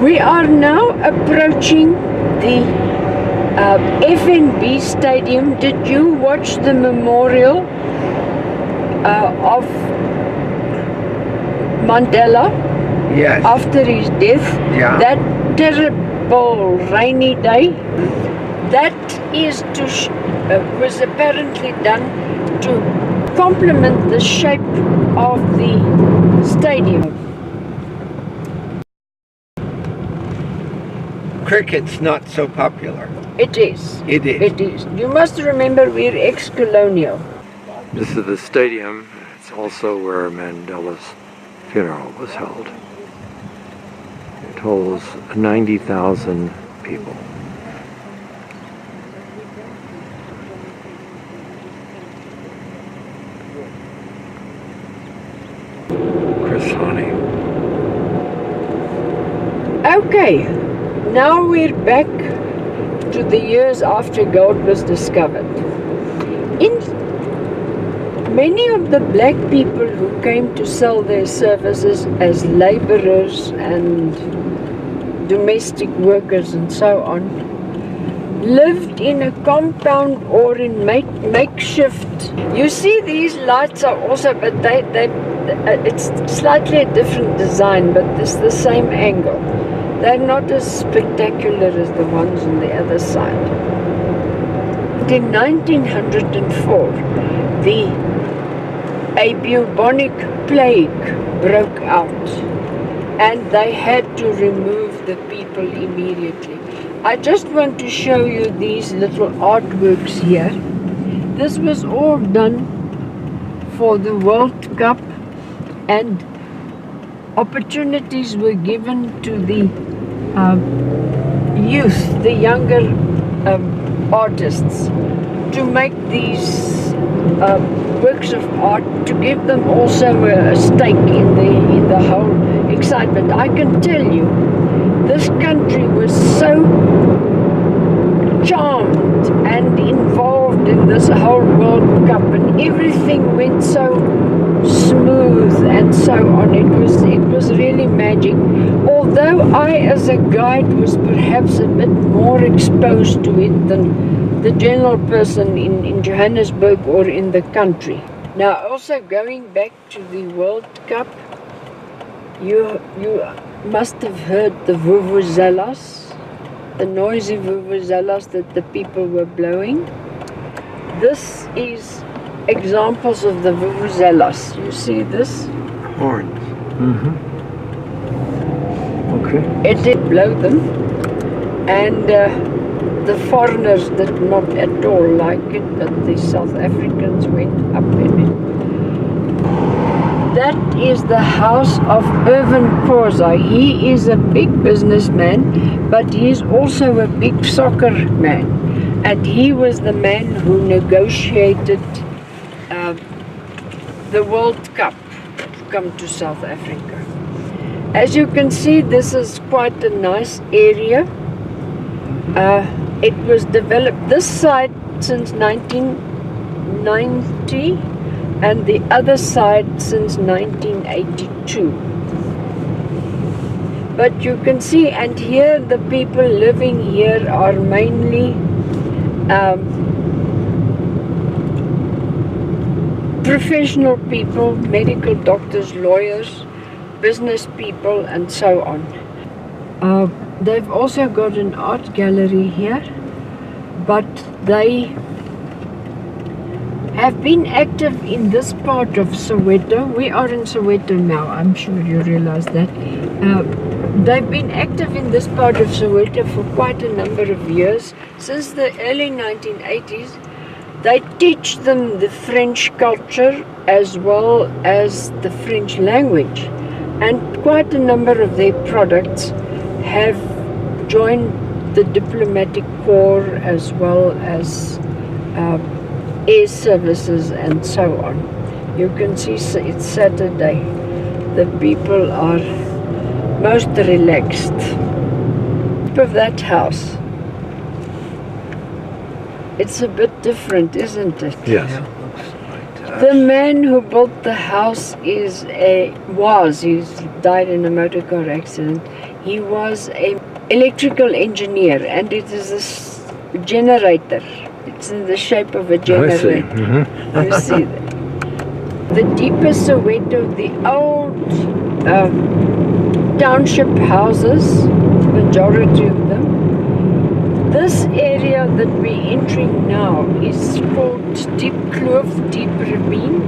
We are now approaching the FNB Stadium. Did you watch the memorial of Mandela? Yes. After his death? Yeah. That terrible rainy day? That is was apparently done to complement the shape of the stadium. Cricket's not so popular. It is. It is. It is. You must remember we're ex-colonial. This is the stadium. It's also where Mandela's funeral was held. It holds 90,000 people. Chris Honey. Okay, now we're back to the years after gold was discovered. In many of the black people who came to sell their services as laborers and domestic workers and so on lived in a compound or in makeshift. You see these lights are also, but it's slightly a different design, but it's the same angle. They're not as spectacular as the ones on the other side. In 1904, a bubonic plague broke out, and they had to remove the people immediately. I just want to show you these little artworks here. This was all done for the World Cup, and opportunities were given to the youth, the younger artists, to make these works of art, to give them also a stake in the whole excitement. I can tell you, this country was so charmed and involved in this whole World Cup, and everything went so smooth and so on. It was really magic. Although I, as a guide, was perhaps a bit more exposed to it than the general person in Johannesburg or in the country. Now, also going back to the World Cup, you must have heard the vuvuzelas, the noisy vuvuzelas that the people were blowing. This is examples of the vuvuzelas. You see this? Horns. Mm-hmm. Okay. It did blow them, and the foreigners did not at all like it, but the South Africans went up in it. That is the house of Irvin Khoza. He is a big businessman, but he is also a big soccer man, and he was the man who negotiated the World Cup to come to South Africa. As you can see, this is quite a nice area. It was developed this side since 1990 and the other side since 1982. But you can see, and here the people living here are mainly professional people, medical doctors, lawyers, business people, and so on. They've also got an art gallery here, but they have been active in this part of Soweto. We are in Soweto now, I'm sure you realize that. They've been active in this part of Soweto for quite a number of years. Since the early 1980s, they teach them the French culture as well as the French language. And quite a number of their products have joined the diplomatic corps as well as air services and so on. You can see it's Saturday. The people are most relaxed. Of that house, it's a bit different, isn't it? Yes. Yeah, looks right. The man who built the house he's died in a motor car accident. He was an electrical engineer, and it is a generator. It's in the shape of a generator. I see. Mm-hmm. You see that? The deeper Soweto, the old township houses, majority of them. This area that we're entering now is called Deep Kloof, Deep Ravine,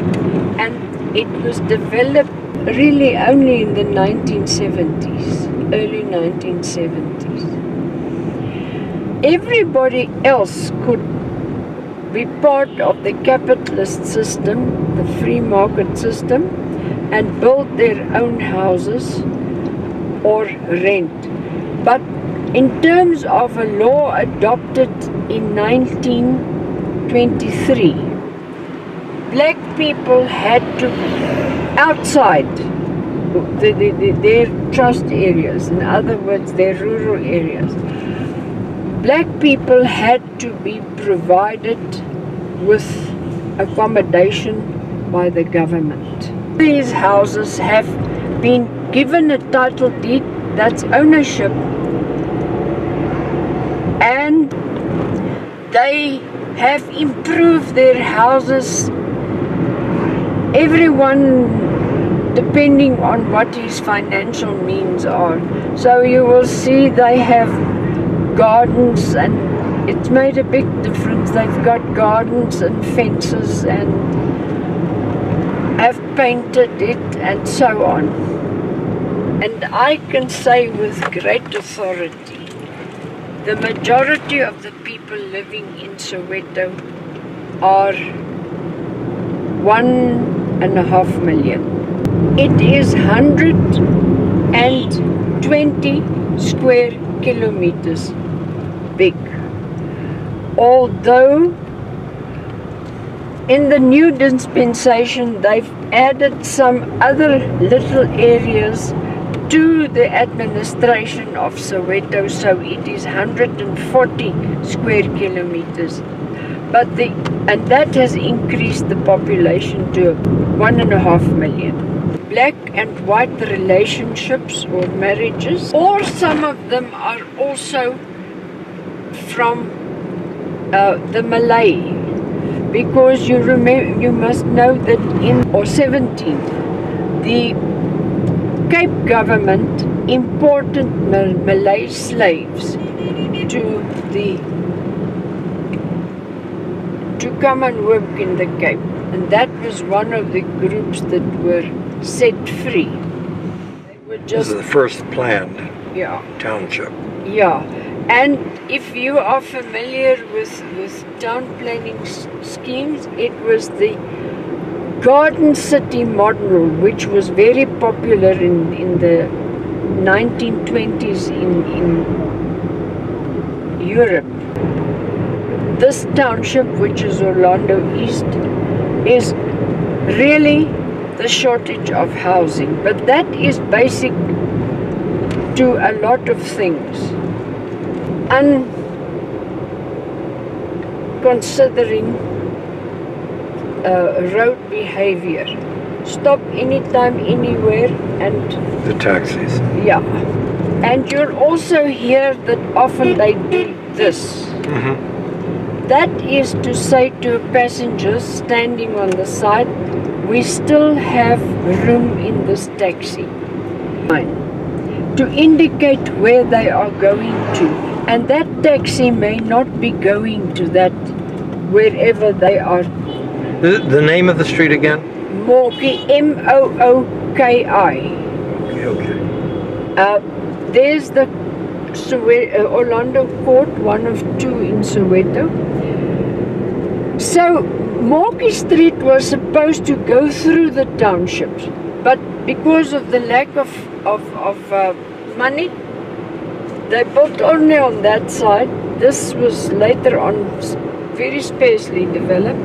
and it was developed really only in the 1970s, early 1970s. Everybody else could be part of the capitalist system, the free market system, and build their own houses or rent. But in terms of a law adopted in 1923, black people had to, outside their trust areas, in other words, their rural areas, black people had to be provided with accommodation by the government. These houses have been given a title deed, that's ownership, and they have improved their houses, everyone depending on what his financial means are. So you will see they have gardens, and it's made a big difference. They've got gardens and fences and have painted it and so on. And I can say with great authority, the majority of the people living in Soweto are 1.5 million. It is 120 square kilometers big. Although in the new dispensation they've added some other little areas to the administration of Soweto, so it is 140 square kilometers. And that has increased the population to 1.5 million. Black and white relationships or marriages, or some of them are also from the Malay, because you must know that in 17th, the Cape government imported Malay slaves to come and work in the Cape, and that was one of the groups that were set free. They were just, this is the first planned township. Yeah, and if you are familiar with town planning schemes, it was the Garden City model, which was very popular in the 1920s in Europe. This township, which is Orlando East, is really the shortage of housing, but that is basic to a lot of things. And considering road behavior, stop anytime, anywhere, and the taxis. Yeah, and you'll also hear that often they do this. Mm-hmm. That is to say to passengers standing on the side, we still have room in this taxi. To indicate where they are going to, and that taxi may not be going to that wherever they are. The name of the street again? Mooki, M-O-O-K-I. Okay. There's the Orlando Court, one of two in Soweto. So Mooki Street was supposed to go through the townships, but because of the lack of money, they built only on that side. This was later on very sparsely developed.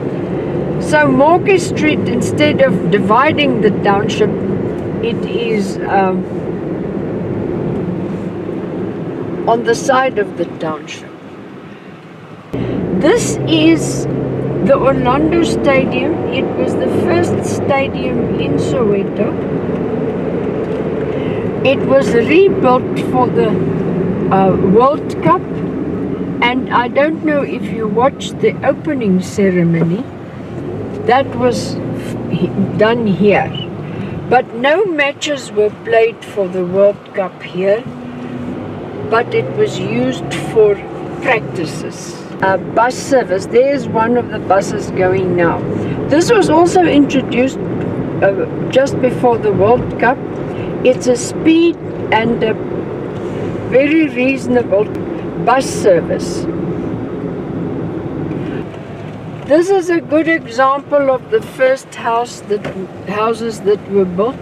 So Mooki Street, instead of dividing the township, it is on the side of the township. This is the Orlando Stadium, it was the first stadium in Soweto. It was rebuilt for the World Cup, and I don't know if you watched the opening ceremony. That was done here, but no matches were played for the World Cup here, but it was used for practices. Bus service, there's one of the buses going now. This was also introduced just before the World Cup. It's a speed and a very reasonable bus service. This is a good example of the first houses that were built.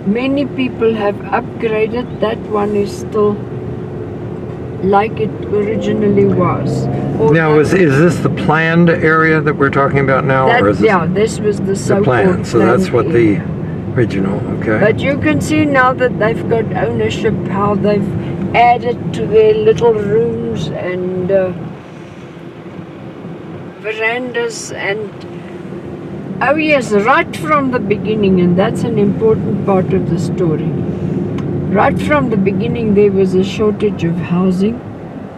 Many people have upgraded. That one is still like it originally was. Now, is this the planned area that we're talking about now? Or is this was the so-called planned. So that's what area. The original, okay. But you can see now that they've got ownership, how they've added to their little rooms and verandas and oh yes, right from the beginning, and that's an important part of the story. Right from the beginning there was a shortage of housing,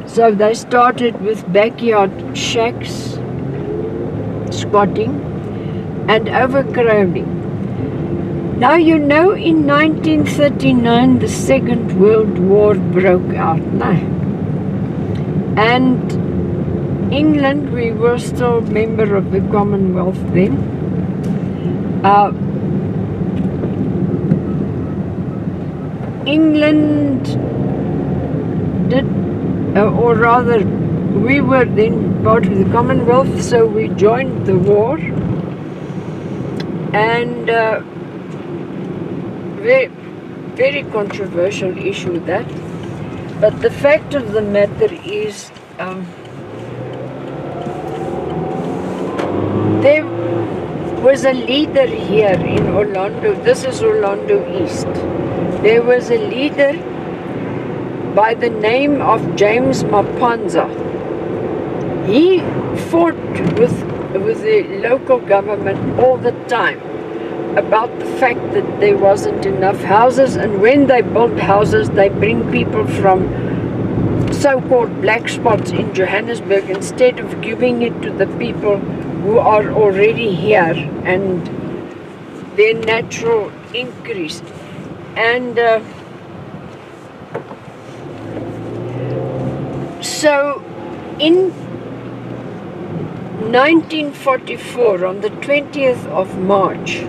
so they started with backyard shacks, squatting and overcrowding. Now you know in 1939 the Second World War broke out now, and England, we were still a member of the Commonwealth then. England did, or rather, we were then part of the Commonwealth, so we joined the war, and very controversial issue that. But the fact of the matter is, there was a leader here in Orlando. This is Orlando East. There was a leader by the name of James Mapanza. He fought with the local government all the time about the fact that there wasn't enough houses, and when they built houses they bring people from so-called black spots in Johannesburg instead of giving it to the people who are already here and their natural increase. And so in 1944, on the 20th of March,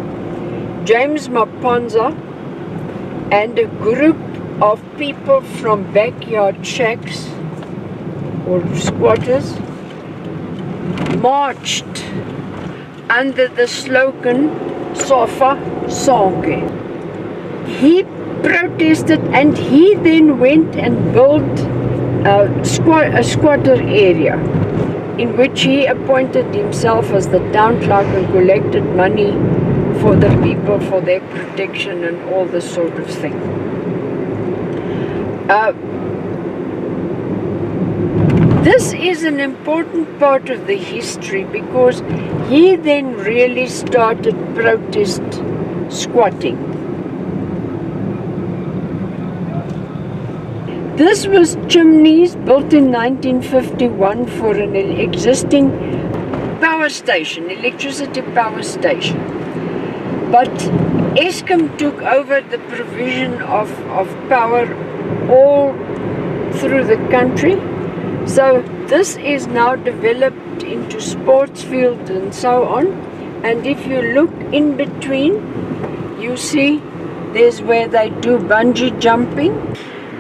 James Mapanza and a group of people from backyard shacks or squatters marched under the slogan Sofa Sonke. He protested, and he then went and built a squatter area in which he appointed himself as the town clerk and collected money for the people for their protection and all this sort of thing. This is an important part of the history because he then really started protest squatting. This was chimneys built in 1951 for an existing power station, electricity power station. But Eskom took over the provision of power all through the country. So this is now developed into sports fields and so on. And if you look in between, you see there's where they do bungee jumping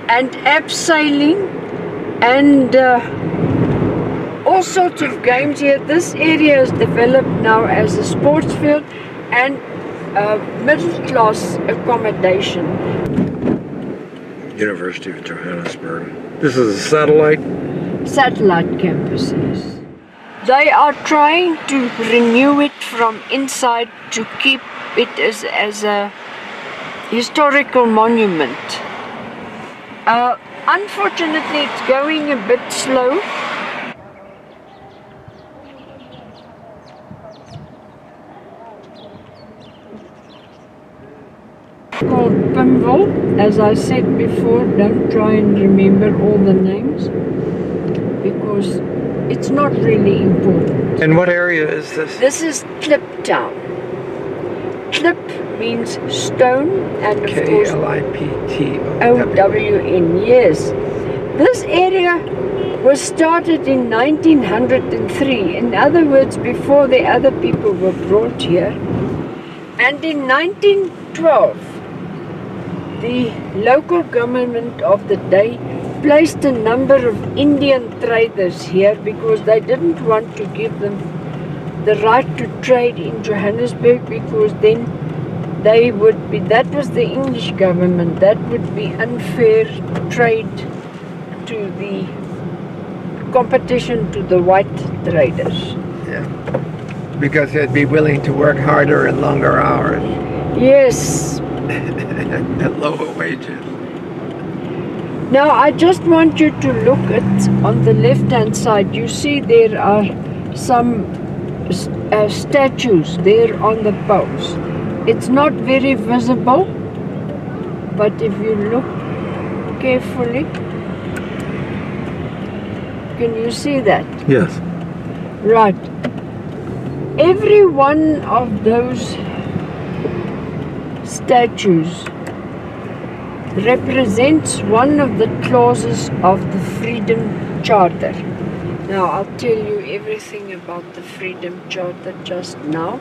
and abseiling and all sorts of games here. This area is developed now as a sports field and middle-class accommodation. University of Johannesburg. This is a satellite campus, yes. They are trying to renew it from inside to keep it as a historical monument. Unfortunately, it's going a bit slow. Oval. As I said before, don't try and remember all the names because it's not really important. And what area is this? This is Klip Town. Klip means stone and of course Klipto. OWN, yes. This area was started in 1903, in other words, before the other people were brought here. And in 1912, the local government of the day placed a number of Indian traders here because they didn't want to give them the right to trade in Johannesburg, because then they would be, that was the English government, that would be unfair trade to the competition to the white traders. Yeah. Because they'd be willing to work harder and longer hours. Yes. At lower wages. Now I just want you to look at, on the left hand side, you see there are some statues there on the poles. It's not very visible, but if you look carefully, can you see that? Yes. Right. Every one of those statues represents one of the clauses of the Freedom Charter. Now I'll tell you everything about the Freedom Charter just now.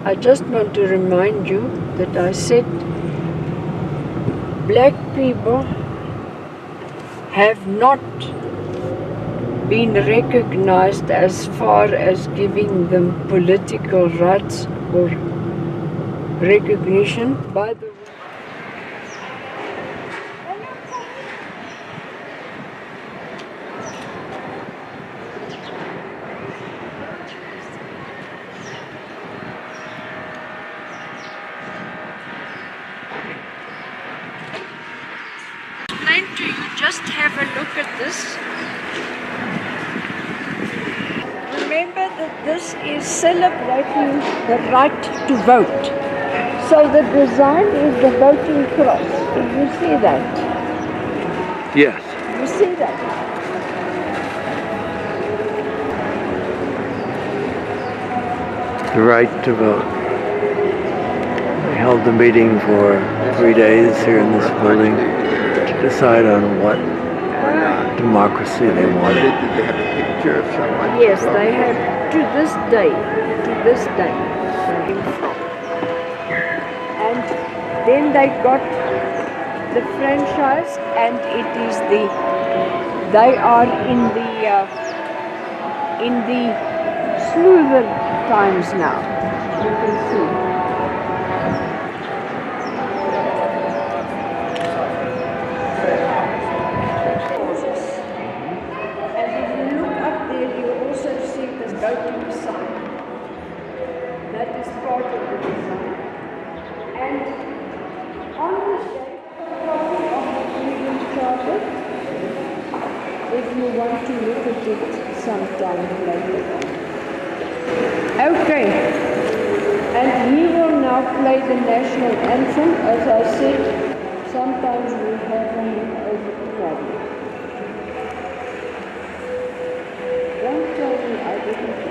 I just want to remind you that I said black people have not been recognized as far as giving them political rights or recognition by the to you. Just have a look at this. Remember that this is celebrating the right to vote. So the design is the voting cross. Can you see that? Yes. You see that? The right to vote. We held the meeting for 3 days here in this building to decide on what democracy they wanted. Did they have a picture of someone? Yes, they have to this day. And then they got the franchise, and it is they are in the smoother times now. You can see. Voting sign. That is part of the design. And on this day, a copy of the Freedom Charter, if you want to look at it sometime later. Okay. And he will now play the national anthem. As I said, sometimes we have him over problem. Don't tell me I didn't go.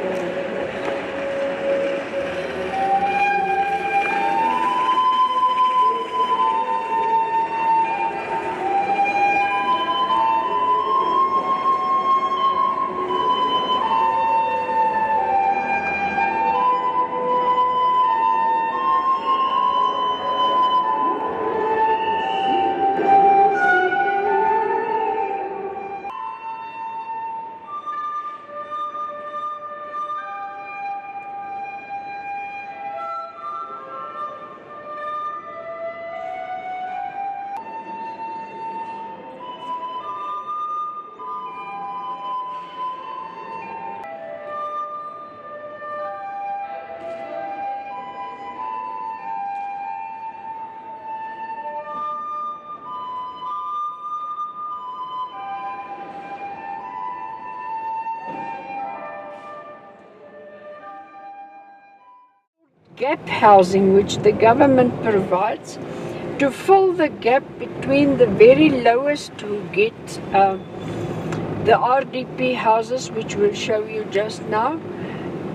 Gap housing, which the government provides, to fill the gap between the very lowest who get the RDP houses, which we'll show you just now,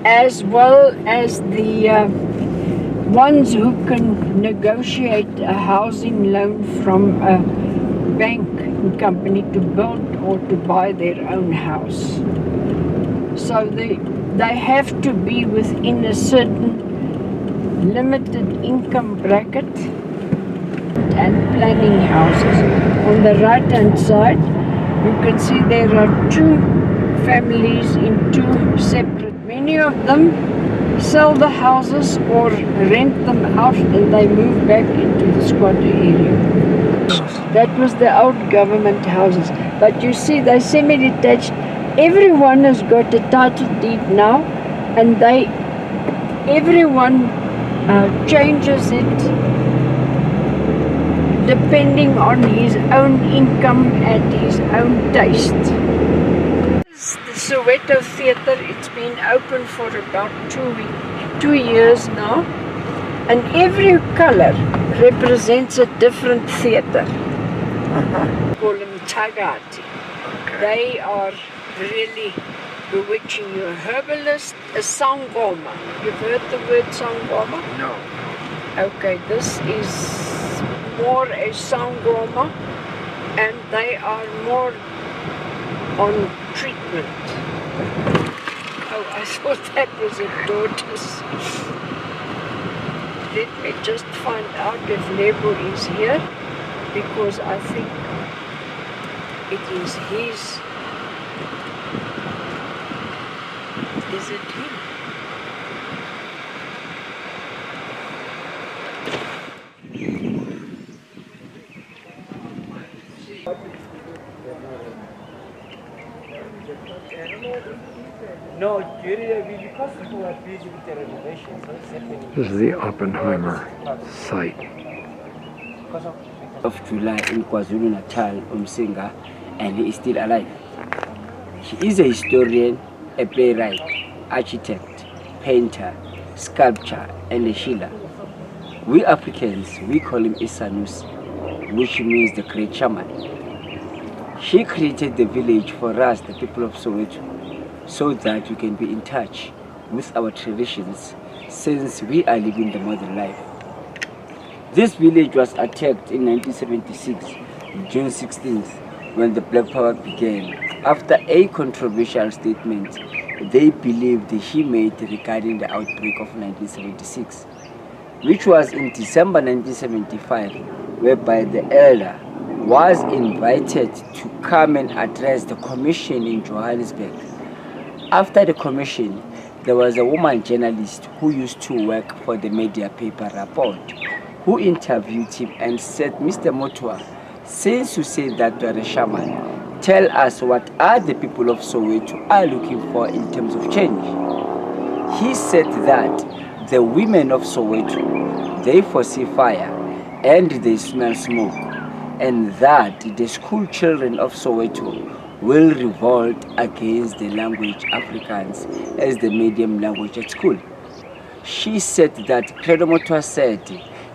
as well as the ones who can negotiate a housing loan from a bank company to build or to buy their own house. So they have to be within a certain limited income bracket and planning houses. On the right hand side you can see there are two families in two separate. Many of them sell the houses or rent them out and they move back into the squatter area. That was the old government houses. But you see, they're semi-detached. Everyone has got a title deed now, and everyone changes it depending on his own income and his own taste. The Soweto Theatre, it's been open for about 2 years now, and every color represents a different theatre. We call them tagati. They are really bewitching you. A herbalist, a sangoma. You've heard the word sangoma? No. Okay, this is more a sangoma, and they are more on treatment. Oh, I thought that was a tortoise. Let me just find out if Lebo is here, because I think it is his. Is it him? No, because people are busy with the renovations. This is the Oppenheimer site. Of July in KwaZulu-Natal, Umsinga, and he is still alive. He is a historian, a playwright, architect, painter, sculptor, and a healer. We Africans, we call him Isanusi, which means the great shaman. He created the village for us, the people of Soweto, so that we can be in touch with our traditions, since we are living the modern life. This village was attacked in 1976, June 16th, when the Black Power began, after a controversial statement they believed he made regarding the outbreak of 1976, which was in December 1975, whereby the elder was invited to come and address the commission in Johannesburg. After the commission, there was a woman journalist who used to work for the media paper Report, who interviewed him and said, "Mr. Motwa, since you say that you are a shaman, tell us what are the people of Soweto are looking for in terms of change." He said that the women of Soweto, they foresee fire and they smell smoke, and that the school children of Soweto will revolt against the language Afrikaans as the medium language at school. She said that Credo Motwa said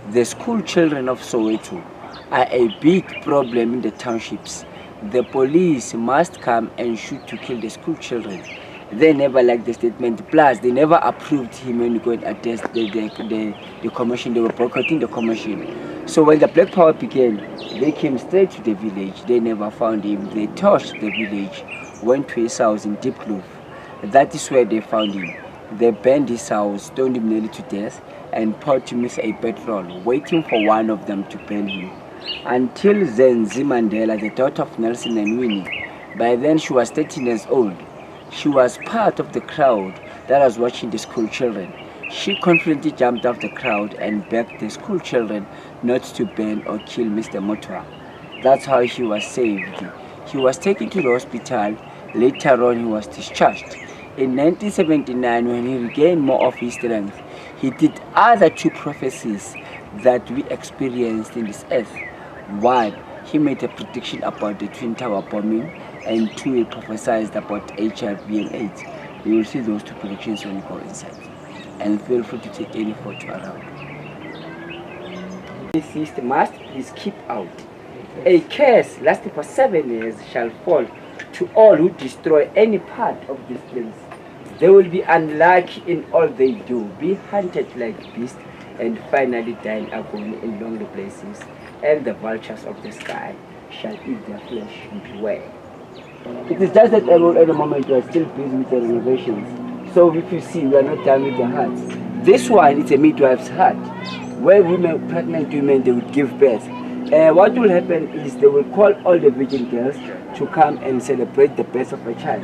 the school children of Soweto are a big problem in the townships. The police must come and shoot to kill the school children. They never liked the statement, plus they never approved him when he go and attest the commission. They were boycotting the commission. So when the Black Power began, they came straight to the village. They never found him. They torched the village, went to his house in Deep Kloof. That is where they found him. They burned his house, stoned him nearly to death, and poured him with a petrol, waiting for one of them to burn him. Until then, Zimandela, the daughter of Nelson and Winnie, by then she was 13 years old. She was part of the crowd that was watching the school children. She confidently jumped off the crowd and begged the school children not to burn or kill Mr. Motwa. That's how he was saved. He was taken to the hospital. Later on, he was discharged. In 1979, when he regained more of his strength, he did other two prophecies that we experienced in this earth. One, he made a prediction about the Twin Tower bombing, and two, he prophesied about HIV and AIDS. You will see those two predictions when you go inside. And feel free to take any photo around. Atheist must please keep out. A curse lasting for 7 years shall fall to all who destroy any part of this place. They will be unlucky in all they do, be hunted like beasts, and finally die in agony in lonely places, and the vultures of the sky shall eat their flesh. Beware. It is just that at the moment we are still busy with the renovations. So if you see, we are not done with the huts. This one is a midwife's hut, where pregnant women, they would give birth. What will happen is they will call all the virgin girls to come and celebrate the birth of a child.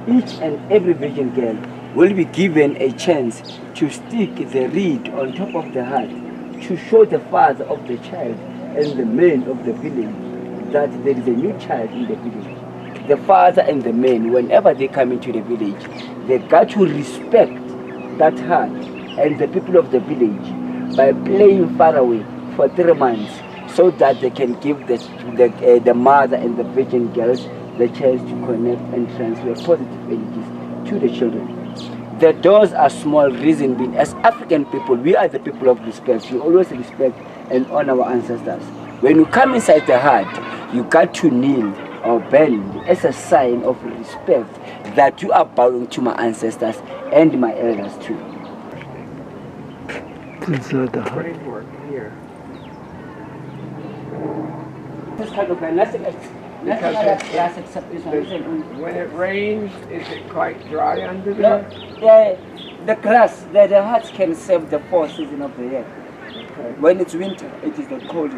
Each and every virgin girl will be given a chance to stick the reed on top of the hut to show the father of the child and the men of the village that there is a new child in the village. The father and the men, whenever they come into the village, they got to respect that hut and the people of the village by playing far away for 3 months, so that they can give the mother and the virgin girls the chance to connect and transfer positive energies to the children. The doors are small, reason being, as African people, we are the people of respect. We always respect and honor our ancestors. When you come inside the hut, you got to kneel or bend as a sign of respect that you are bowing to my ancestors and my elders too. Inside the hut. Framework here. This kind of nothing glass except this one. When it rains, is it quite dry under No, there? the grass, the huts can serve the 4 seasons of the year. Okay. When it's winter, it is the cold.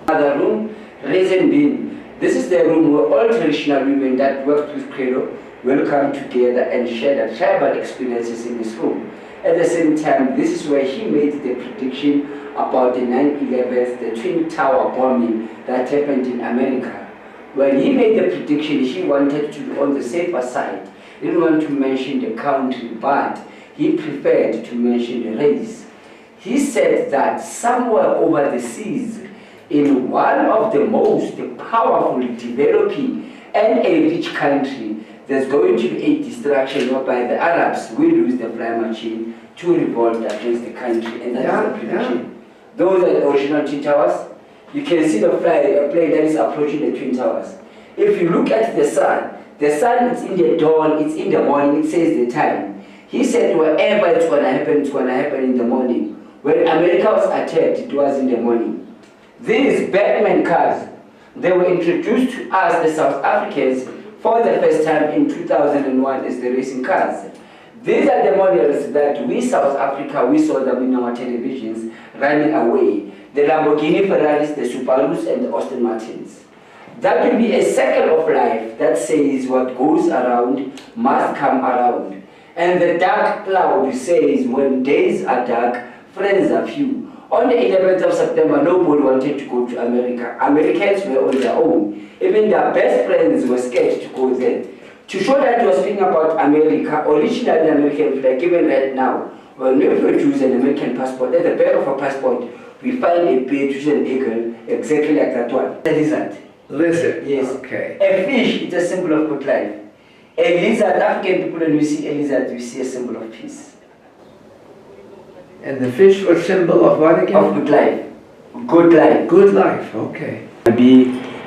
Another room, reason being, this is the room where all traditional women that worked with Credo will come together and share their tribal experiences in this room. At the same time, this is where he made the prediction about the 9/11, the Twin Tower bombing that happened in America. When he made the prediction, he wanted to be on the safer side. He didn't want to mention the country, but he preferred to mention the race. He said that somewhere over the seas, in one of the most powerful, developing, and a rich country, there's going to be a distraction whereby the Arabs will use the flying machine to revolt against the country, and that is the prediction. Those are the original Twin Towers. You can see the plane that is approaching the Twin Towers. If you look at the sun is in the dawn, it's in the morning, it says the time. He said wherever it's going to happen in the morning. When America was attacked, it was in the morning. These Batman cars, they were introduced to us, the South Africans, for the first time in 2001 as the racing cars. These are the models that we, South Africa, we saw them in our televisions running away. The Lamborghini Ferraris, the Subarus, and the Austin Martins. That will be a circle of life that says what goes around must come around. And the dark cloud says when days are dark, friends are few. On the 11th of September, nobody wanted to go to America. Americans were on their own. Even their best friends were scared to go there. To show that we are speaking about America, originally American flag, even right now, when we produce an American passport, at the back of a passport, we find a bird which is an eagle, exactly like that one. A lizard. Lizard? Yes. Okay. A fish, it's a symbol of good life. A lizard, African people, when we see a lizard, we see a symbol of peace. And the fish was symbol of what again? Of good life. Good life. Good life, okay.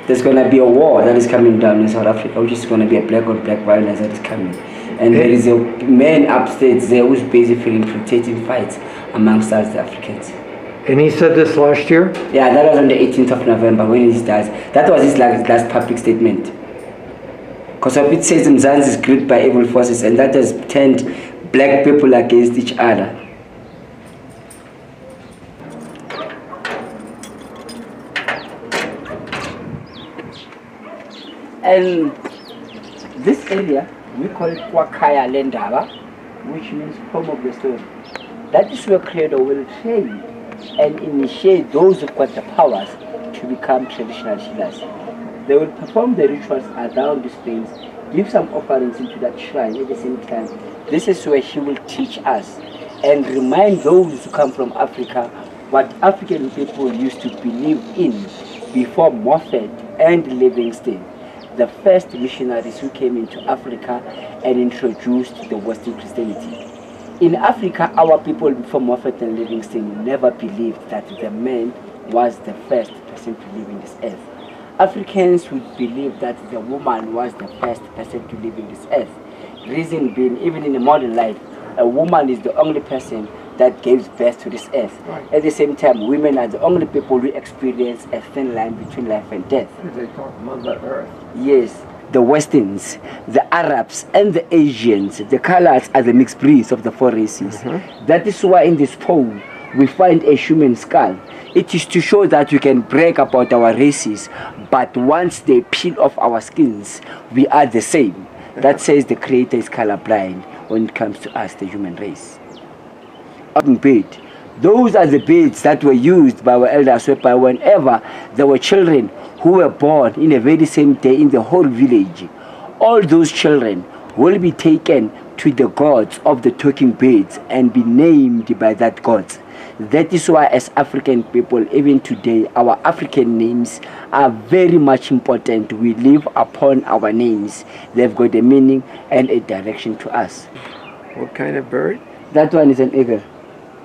There's going to be a war that is coming down in South Africa, which is going to be a black on black violence that is coming. And there is a man upstairs there who's basically infiltrating fights amongst us, the Africans. And he said this last year? Yeah, that was on the 18th of November when he died. That was his last public statement. Because it says Mzansi is gripped by evil forces, and that has turned black people against each other. And this area, we call it Kwakaya Lendaba, which means home of the story. That is where Credo will train and initiate those who've got the powers to become traditional healers. They will perform the rituals around this place, give some offerings into that shrine at the same time. This is where he will teach us and remind those who come from Africa what African people used to believe in before Moffat and Livingstone, the first missionaries who came into Africa and introduced the Western Christianity. In Africa, our people before Moffat and Livingstone never believed that the man was the first person to live in this earth. Africans would believe that the woman was the first person to live in this earth. Reason being, even in the modern life, a woman is the only person that gives birth to this earth. Right. At the same time, women are the only people who experience a thin line between life and death. They talk Mother Earth. Yes, the Westerns, the Arabs, and the Asians, the colors are the mixed breeds of the four races. That is why in this poem we find a human skull. It is to show that we can brag about our races, but once they peel off our skins, we are the same. That says the Creator is colorblind when it comes to us, the human race. Bed. Those are the beds that were used by our elders whenever there were children who were born in the very same day in the whole village. All those children will be taken to the gods of the talking beds and be named by that gods. That is why as African people, even today, our African names are very much important. We live upon our names. They've got a meaning and a direction to us. What kind of bird? That one is an eagle.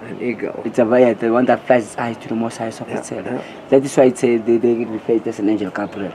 An eagle. It's a bird, the one that flies its eyes to the most highest of itself. That is why it's they refer it as an angel Gabriel.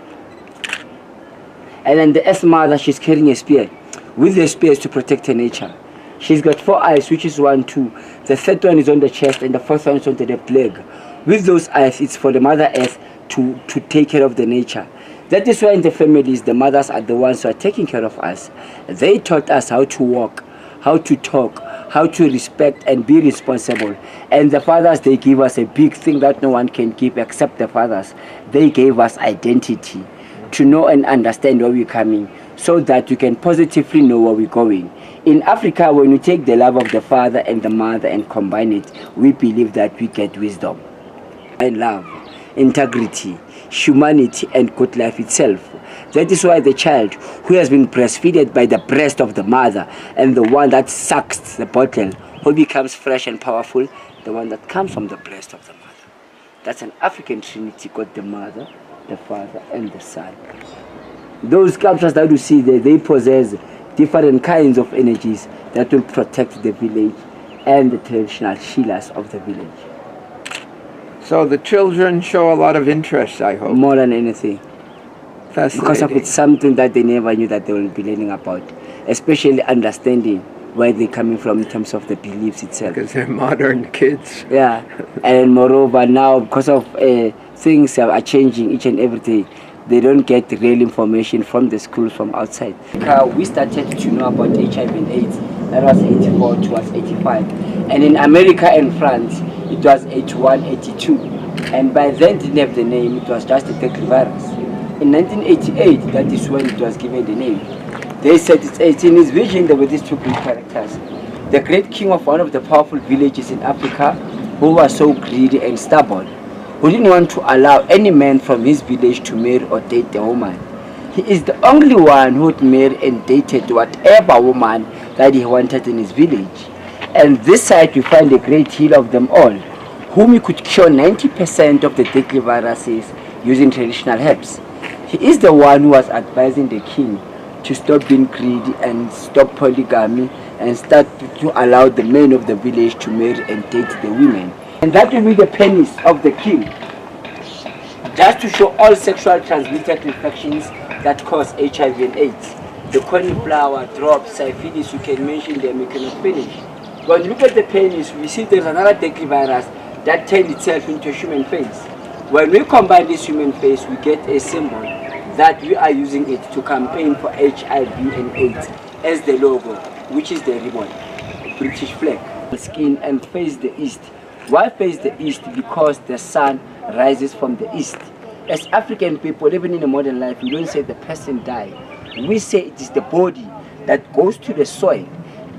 And then the earth mother, she's carrying a spear. With the spears to protect her nature. She's got 4 eyes, which is 1, 2. The third one is on the chest and the fourth one is on the left leg. With those eyes, it's for the Mother Earth to take care of the nature. That is why in the families, the mothers are the ones who are taking care of us. They taught us how to walk, how to talk, how to respect and be responsible. And the fathers, they give us a big thing that no one can give except the fathers. They gave us identity to know and understand where we're coming, so that you can positively know where we're going. In Africa, when we take the love of the father and the mother and combine it, we believe that we get wisdom and love, integrity, humanity, and good life itself. That is why the child who has been breastfeeded by the breast of the mother and the one that sucks the bottle, who becomes fresh and powerful, the one that comes from the breast of the mother. That's an African trinity called the mother, the father, and the son. Those sculptures that you see there, they possess different kinds of energies that will protect the village and the traditional healers of the village. So the children show a lot of interest, I hope. More than anything. Because of it's something that they never knew that they will be learning about. Especially understanding where they're coming from in terms of the beliefs itself. Because they're modern kids. Yeah, and moreover now because of things are changing each and every day, they don't get real information from the schools from outside. We started to know about HIV and AIDS, that was 84 towards 85. And in America and France, it was 81, 82. And by then didn't have the name, it was just a deadly virus. In 1988, that is when it was given the name. They said it's 18. In his vision, there were these two great characters. The great king of one of the powerful villages in Africa, who was so greedy and stubborn, who didn't want to allow any man from his village to marry or date a woman. He is the only one who would marry and dated whatever woman that he wanted in his village. And this side we find a great healer of them all, whom he could cure 90% of the deadly viruses using traditional herbs. He is the one who was advising the king to stop being greedy and stop polygamy and start to allow the men of the village to marry and date the women. And that will be the pennies of the king, just to show all sexual transmitted infections that cause HIV and AIDS. The cauliflower, drops, syphilis, you can mention them, you cannot finish. When you look at the pennies, we see there's another deadly virus that turned itself into a human face. When we combine this human face, we get a symbol that we are using it to campaign for HIV and AIDS as the logo, which is the ribbon, British flag. Skin and face the east. Why face the east? Because the sun rises from the east. As African people, even in the modern life, we don't say the person died. We say it is the body that goes to the soil.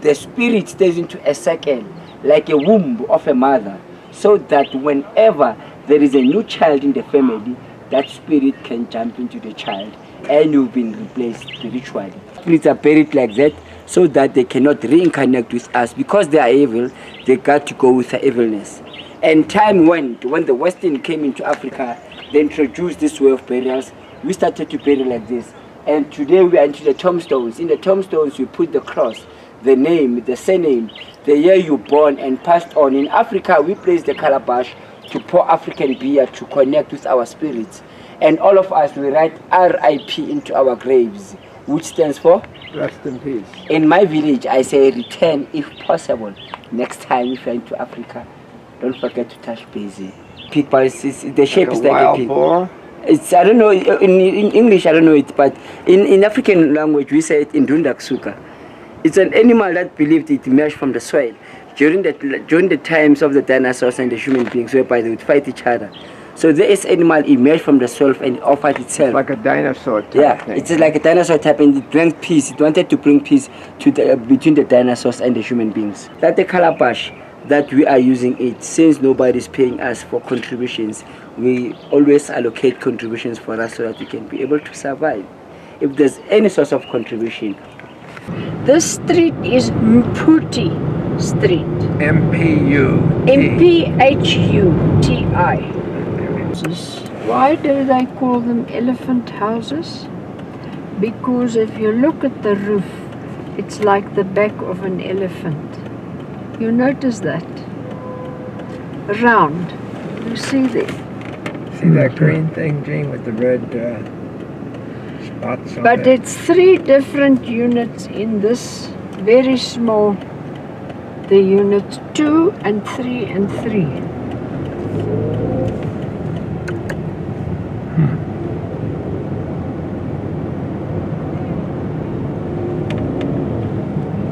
The spirit stays into a circle like a womb of a mother, so that whenever there is a new child in the family, that spirit can jump into the child and you've been replaced spiritually. Spirits are buried like that so that they cannot reincarnate with us. Because they are evil, they got to go with the evilness. And time went. When the Western came into Africa, they introduced this way of burials. We started to bury like this. And today we are into the tombstones. In the tombstones we put the cross, the name, the surname, the year you born and passed on. In Africa, we place the calabash to pour African beer to connect with our spirits. And all of us, we write RIP into our graves, which stands for? Rest in peace. In my village, I say return if possible. Next time if you're into Africa, don't forget to touch base. People, the shape is like a wild pig. boar? It's, I don't know, in English I don't know it, but in African language we say it in Dundaksuka. It's an animal that believed it emerged from the soil during the times of the dinosaurs and the human beings, whereby they would fight each other. So this animal emerged from the soil and offered itself. Like a dinosaur type Yeah, thing. it's like a dinosaur type, and it brings peace. It wanted to bring peace to between the dinosaurs and the human beings. That the calabash that we are using it, since nobody is paying us for contributions, we always allocate contributions for us so that we can be able to survive. If there's any source of contribution. This street is Mputi Street. M-P-U-T. M-P-H-U-T-I. Why do they call them elephant houses? Because if you look at the roof, it's like the back of an elephant. You notice that? Round. You see there? See that green thing, Jean, with the red spots on But it? it's 3 different units in this very small, the units 2 and 3 and 3.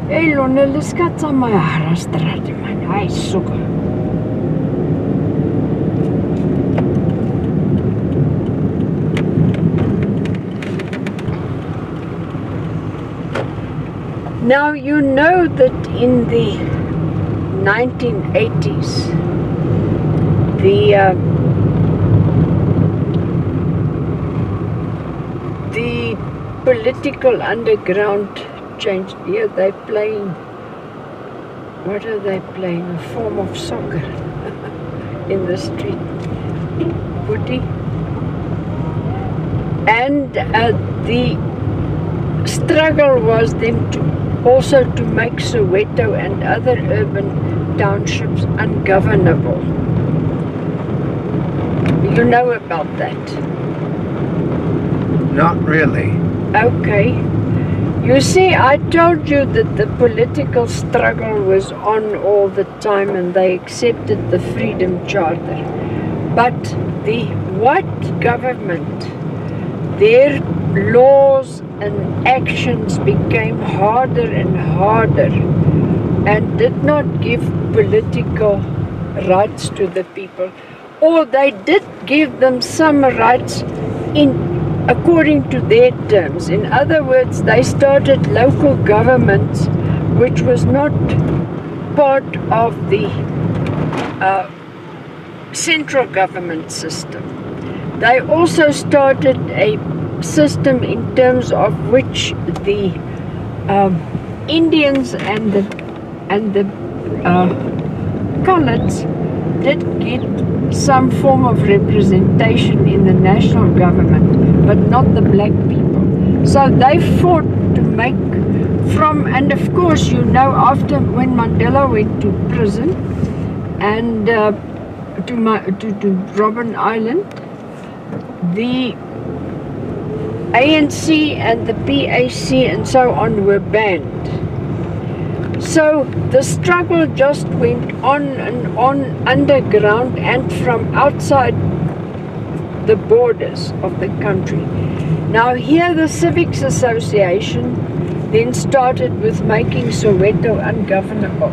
Hey, Lona, let's get some of my straight, man. I suck. Now you know that in the 1980s, the political underground changed. Here they're playing, what are they playing? A form of soccer in the street. Footy. And the struggle was then also to make Soweto and other urban townships ungovernable. You know about that? Not really. Okay. You see, I told you that the political struggle was on all the time and they accepted the Freedom Charter. But the white government, their laws and actions became harder and harder and did not give political rights to the people. Or they did give them some rights according to their terms. In other words, they started local governments which was not part of the central government system. They also started a system in terms of which the Indians and the coloureds did get some form of representation in the national government, but not the black people. So they fought to make and of course, you know, after when Mandela went to prison and to Robben Island, the ANC and the PAC and so on were banned. So the struggle just went on and on underground and from outside the borders of the country. Now here the Civics Association then started with making Soweto ungovernable.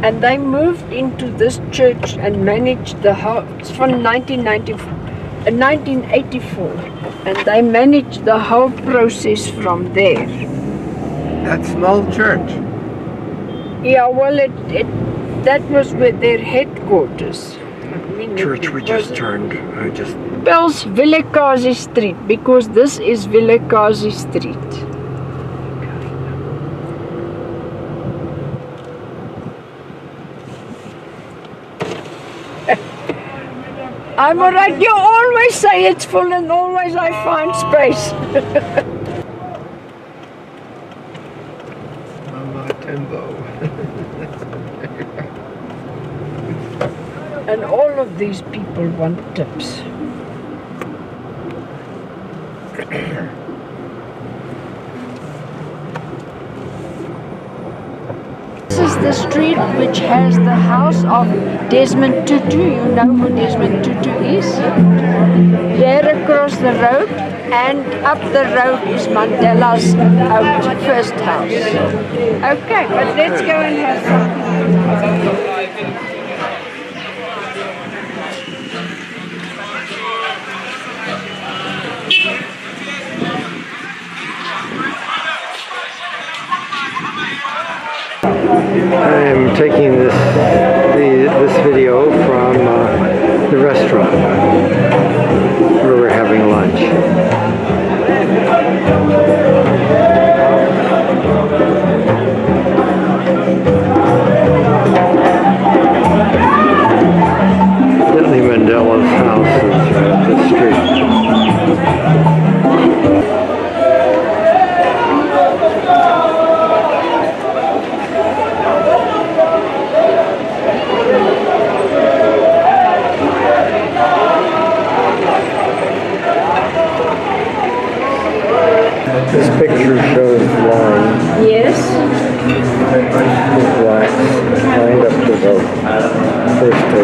And they moved into this church and managed the whole, from 1984, and they managed the whole process from there. That small church? Yeah, well, that was with their headquarters. I mean, Church we just turned, Bell's Vilakazi Street, because this is Vilakazi Street. I'm alright, you always say it's full and always I find space. Mama Timbo. of these people want tips. This is the street which has the house of Desmond Tutu. You know who Desmond Tutu is? There across the road and up the road is Mandela's first house. Okay, but let's go and have some. I am taking this video from the restaurant where we're having lunch. Definitely Mandela's house is right up the street. This picture shows lines. Yes. Blacks lined up to vote. First to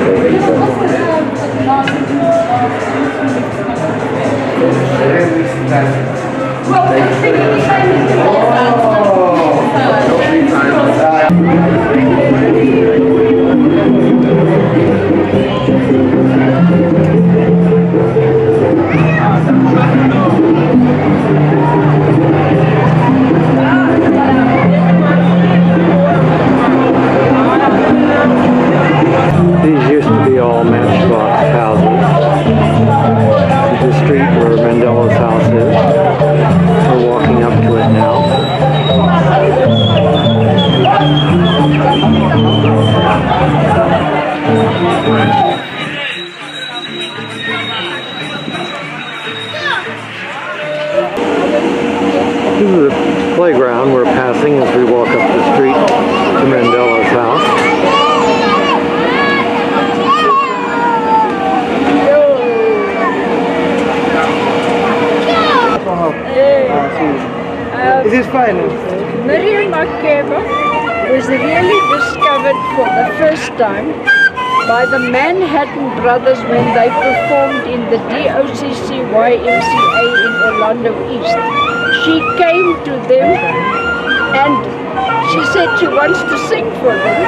These used to be all matchbox houses. The street where Mandela's house is. We're walking up to it now. This is the playground we're passing as we walk up the street to Mandela's house. Is this fine? Miriam Makeba was really discovered for the first time by the Manhattan Brothers when they performed in the DOCC YMCA in Orlando East. She came to them and she said she wants to sing for them.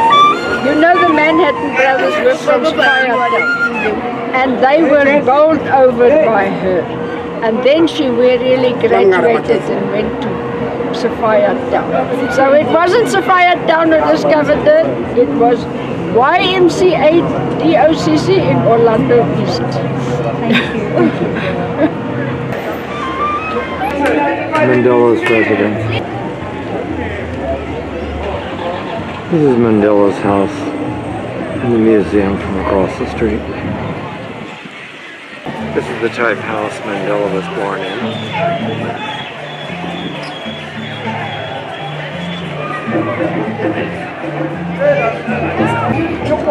You know the Manhattan Brothers were from Soweto and they were bowled over by her. And then she really graduated and went to Sophia Town. So it wasn't Sophia Town who discovered her, it was YMCA DOCC in Orlando East. Thank you. Mandela's residence. This is Mandela's house in the museum from across the street. This is the type house Mandela was born in.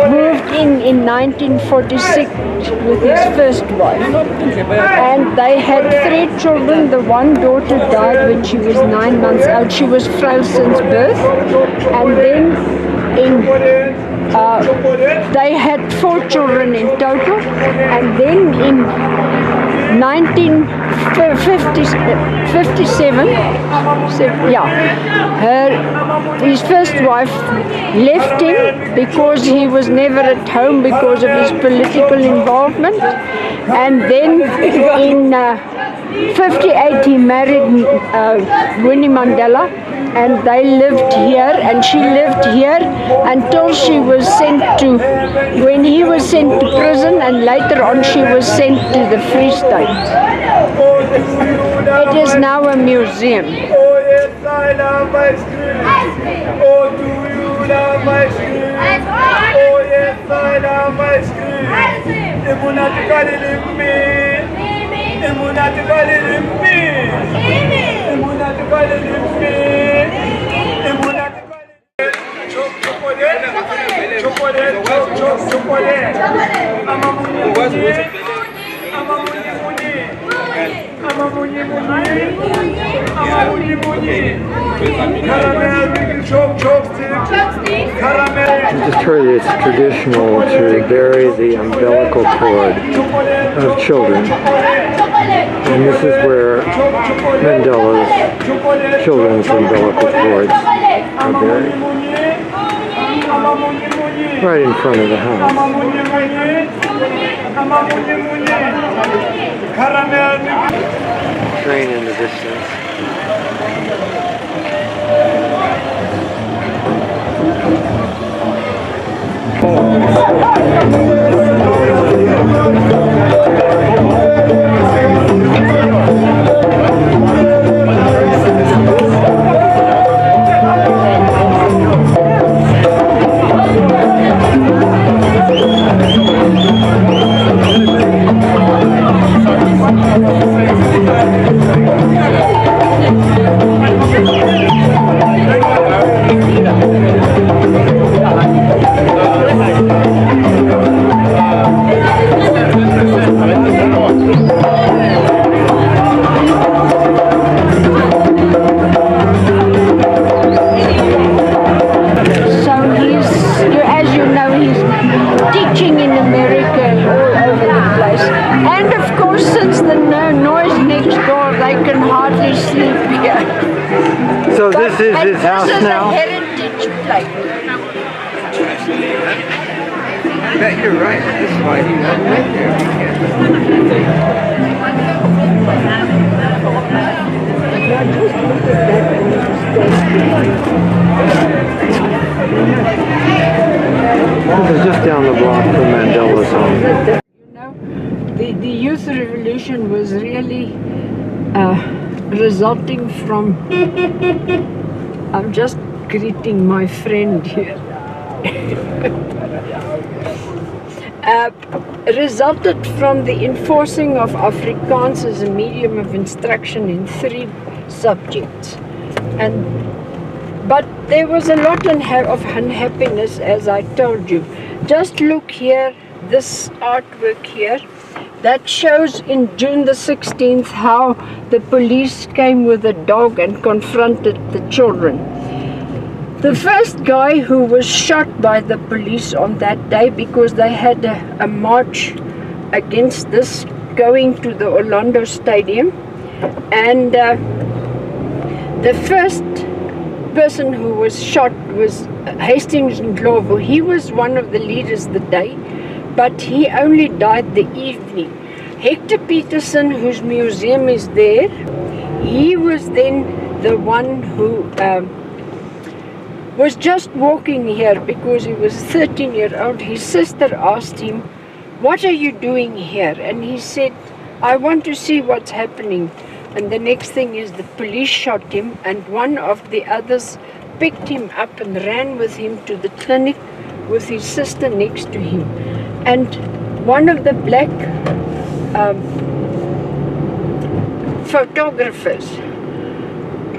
Moved in 1946 with his first wife, and they had 3 children. The one daughter died when she was 9 months old. She was frail since birth, and then they had 4 children in total, and then in 1957, his first wife left him because he was never at home because of his political involvement, and then in 58 he married Winnie Mandela, and they lived here, and she lived here until she was sent to, when he was sent to prison, and later on she was sent to the Free State. It is now a museum. Oh yes, I love ice cream. Oh, do you love ice cream? Oh yes, I love ice cream. Immunatically limpi. Immunatically limpi. Immunatically limpi. Immunatically. chocolate, chocolate. I just heard it's traditional to bury the umbilical cord of children. And this is where Mandela's children's umbilical cords are buried. Right in front of the house. Train in the distance. Teaching in America all over the place, and of course since the noise next door they can hardly sleep here. So this is his house now? This is a heritage place. I bet you're right. This is why he went right This is just down the block from Mandela's home. You know, the youth revolution was really resulting from, I'm just greeting my friend here, resulted from the enforcing of Afrikaans as a medium of instruction in 3 subjects. But there was a lot of unhappiness, as I told you. Just look here, this artwork here, that shows in June the 16th how the police came with a dog and confronted the children. The first guy who was shot by the police on that day, because they had a march against this going to the Orlando Stadium, and the first person who was shot was Hastings Ndlovu. He was one of the leaders the day, but he only died the evening. Hector Peterson, whose museum is there, he was then the one who was just walking here because he was 13-year-old. His sister asked him, "What are you doing here?" And he said, "I want to see what's happening." And the next thing is the police shot him, and one of the others picked him up and ran with him to the clinic with his sister next to him. And one of the black photographers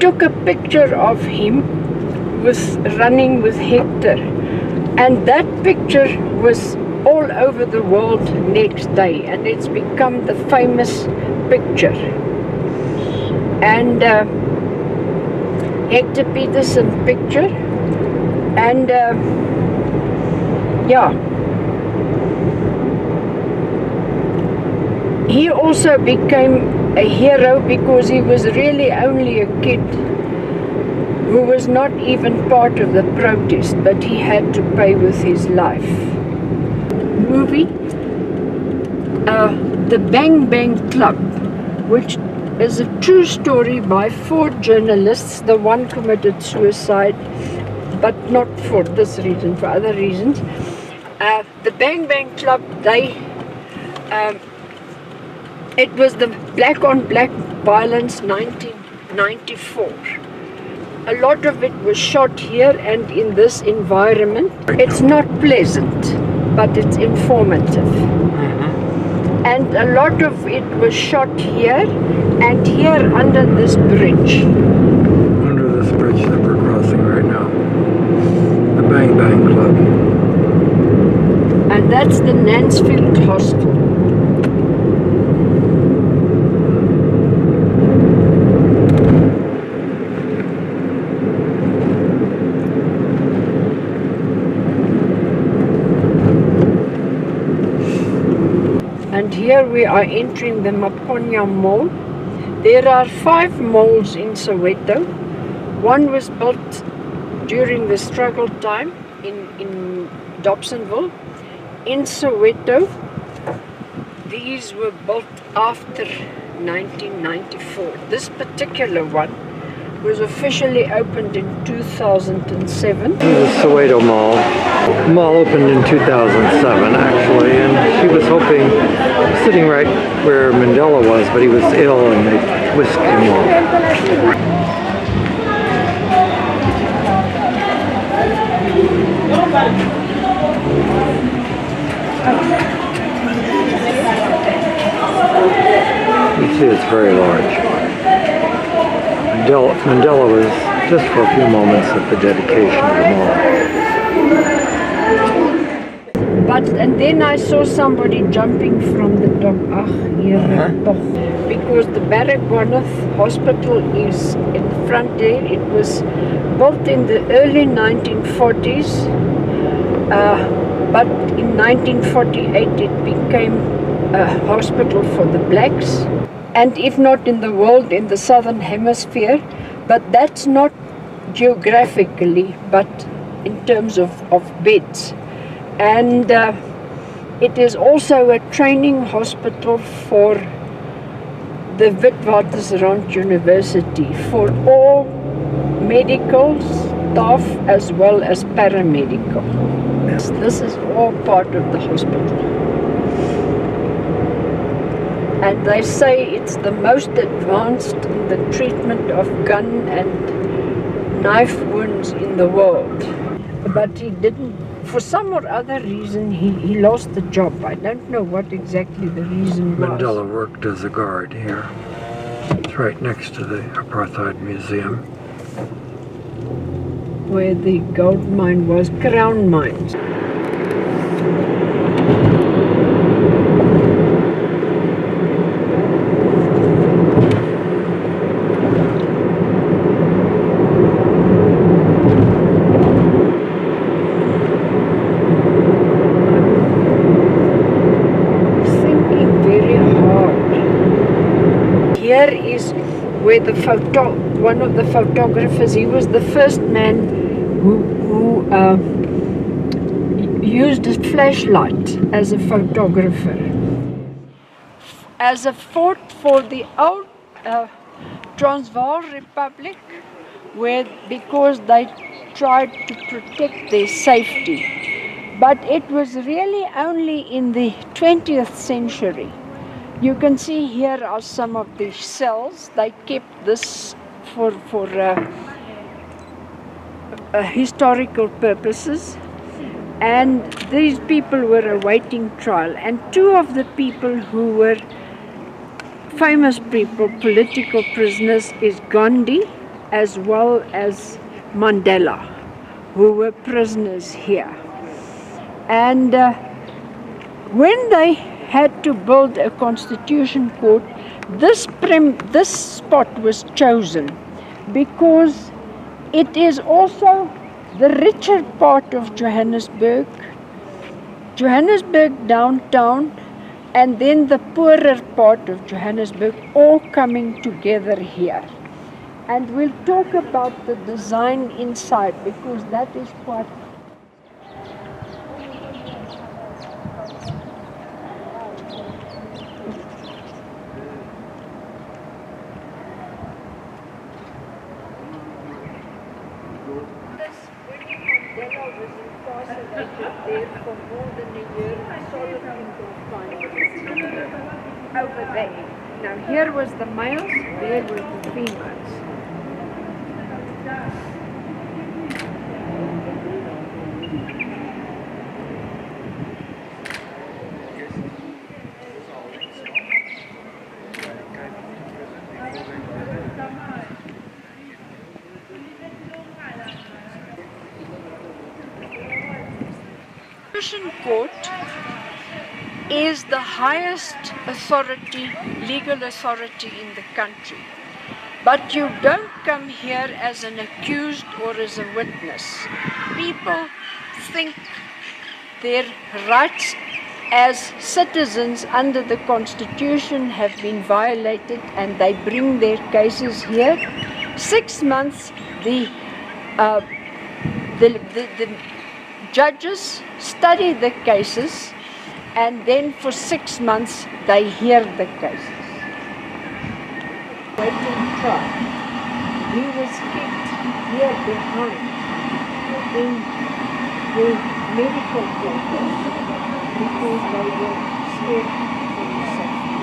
took a picture of him running with Hector, and that picture was all over the world next day, and it's become the famous picture. And Hector Peterson picture, and yeah, he also became a hero because he was really only a kid who was not even part of the protest, but he had to pay with his life. Movie, The Bang Bang Club, which is a true story by 4 journalists. The one committed suicide, but not for this reason, for other reasons. The Bang Bang Club, it was the black on black violence 1994. A lot of it was shot here and in this environment. It's not pleasant, but it's informative. And a lot of it was shot here and here under this bridge. Under this bridge that we're crossing right now. The Bang Bang Club. And that's the Nansfield Hostel. And here we are entering the Maponya Mall. There are 5 malls in Soweto. One was built during the struggle time in Dobsonville. In Soweto, these were built after 1994. This particular one was officially opened in 2007. This is the Soweto Mall. The mall opened in 2007 actually, and she was hoping, sitting right where Mandela was, but he was ill and they whisked him off. You see it's very large. Mandela was just for a few moments at the dedication of the mall. And then I saw somebody jumping from the top. Because the Baragwanath Hospital is in front there. It was built in the early 1940s, but in 1948 it became a hospital for the blacks. And if not in the world, in the southern hemisphere, but that's not geographically, but in terms of beds. And it is also a training hospital for the Witwatersrand University, for all medical staff as well as paramedical. This is all part of the hospital. And they say it's the most advanced in the treatment of gun and knife wounds in the world. But he didn't, for some or other reason, he lost the job. I don't know what exactly the reason was. Mandela worked as a guard here. It's right next to the Apartheid Museum. Where the gold mine was, Crown Mines. Here is where one of the photographers, he was the first man who used a flashlight as a photographer. As a fort for the old Transvaal Republic, because they tried to protect their safety. But it was really only in the 20th century. You can see here are some of the cells. They kept this for historical purposes. And these people were awaiting trial. And 2 of the people who were famous people, political prisoners, is Gandhi as well as Mandela, who were prisoners here. And when they had to build a constitution court, this spot was chosen because it is also the richer part of Johannesburg downtown, and then the poorer part of Johannesburg, all coming together here. And we'll talk about the design inside because that is quite there for more than a year, solidly confined over there. Now here was the males, there were the females. Court is the highest authority, legal authority in the country. But you don't come here as an accused or as a witness. People think their rights as citizens under the Constitution have been violated, and they bring their cases here. 6 months, the judges study the cases, and then for 6 months they hear the cases. Waiting trial. He was kept here behind in the medical quarters because they were scared for his safety.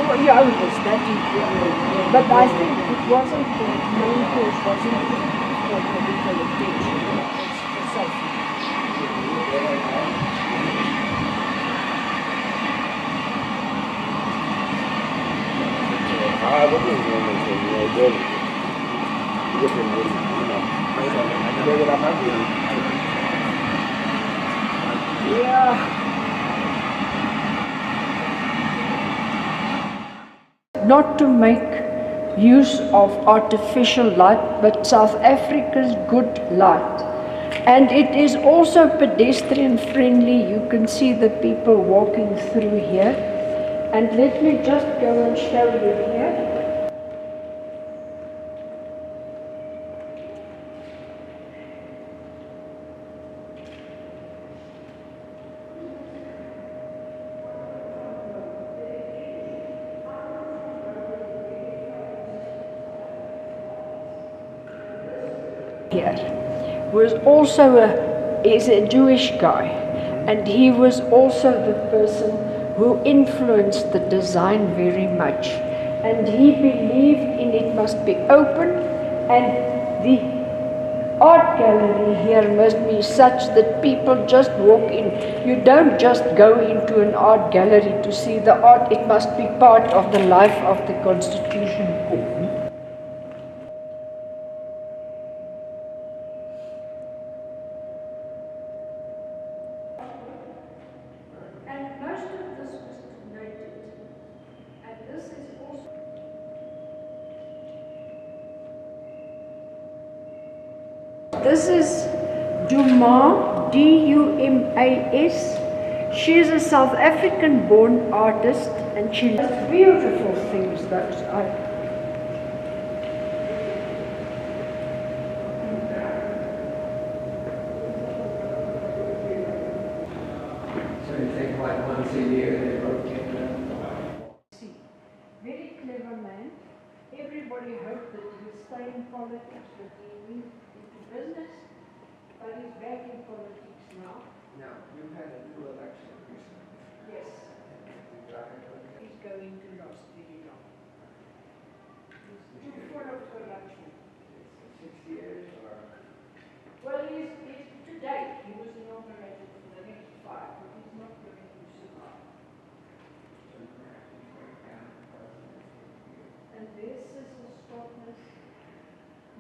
Oh, yeah, it was that important. But I think it wasn't the main cause, wasn't for medical attention, it was for safety. Not to make use of artificial light, but South Africa's good light. And it is also pedestrian friendly. You can see the people walking through here. And let me just go and show you here. Here was also is a Jewish guy, and he was also the person who influenced the design very much, and he believed in it must be open, and the art gallery here must be such that people just walk in. You don't just go into an art gallery to see the art, it must be part of the life of the Constitution Court. This is Dumas, D-U-M-A-S. She is a South African-born artist, and she does beautiful things. Those are. So you think like once a year they rotate them? Very clever man. Everybody hoped that he would stay in politics, but he went into business. But he's back in politics now. No, you've had a new election recently. Yes. He's going to last very long. He's too full of corruption. 6 years or? Well, he's to date, he was inaugurated for the next 5, but he's not going to survive. And this is his Scotland.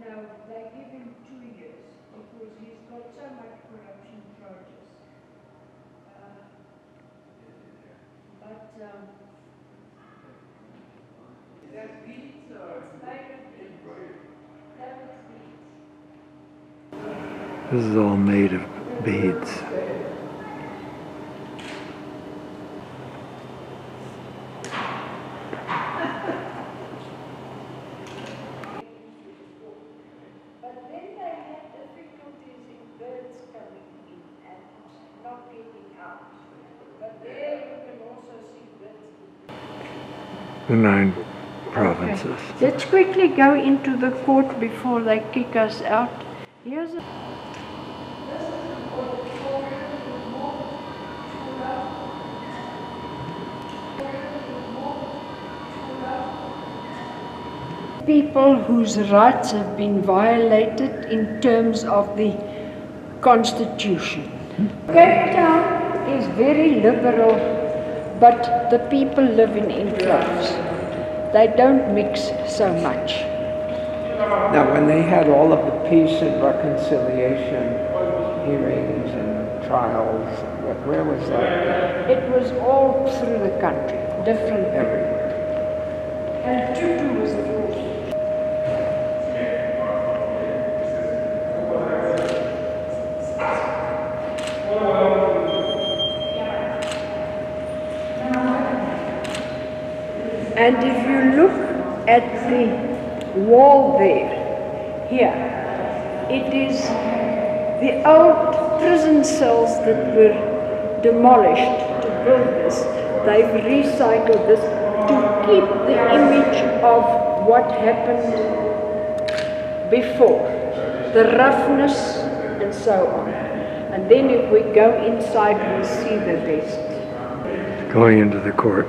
Now, they give him 2 years because he's got so much corruption charges. Is that beads or? It's made of beads. That was beads. This is all made of beads. But then they had difficulties in birds coming in and not getting out. But there you can also see birds. The 9 provinces. Okay. Let's quickly go into the court before they kick us out. Here's a people whose rights have been violated in terms of the Constitution. Cape Town is very liberal, but the people live in enclaves. They don't mix so much. Now, when they had all of the peace and reconciliation hearings and trials, where was that? It was all through the country, different everywhere. And Tutu was the fourth. And if you look at the wall there, here, it is the old prison cells that were demolished to build this. They've recycled this to keep the image of what happened before, the roughness and so on. And then if we go inside, we'll see the rest. Going into the court.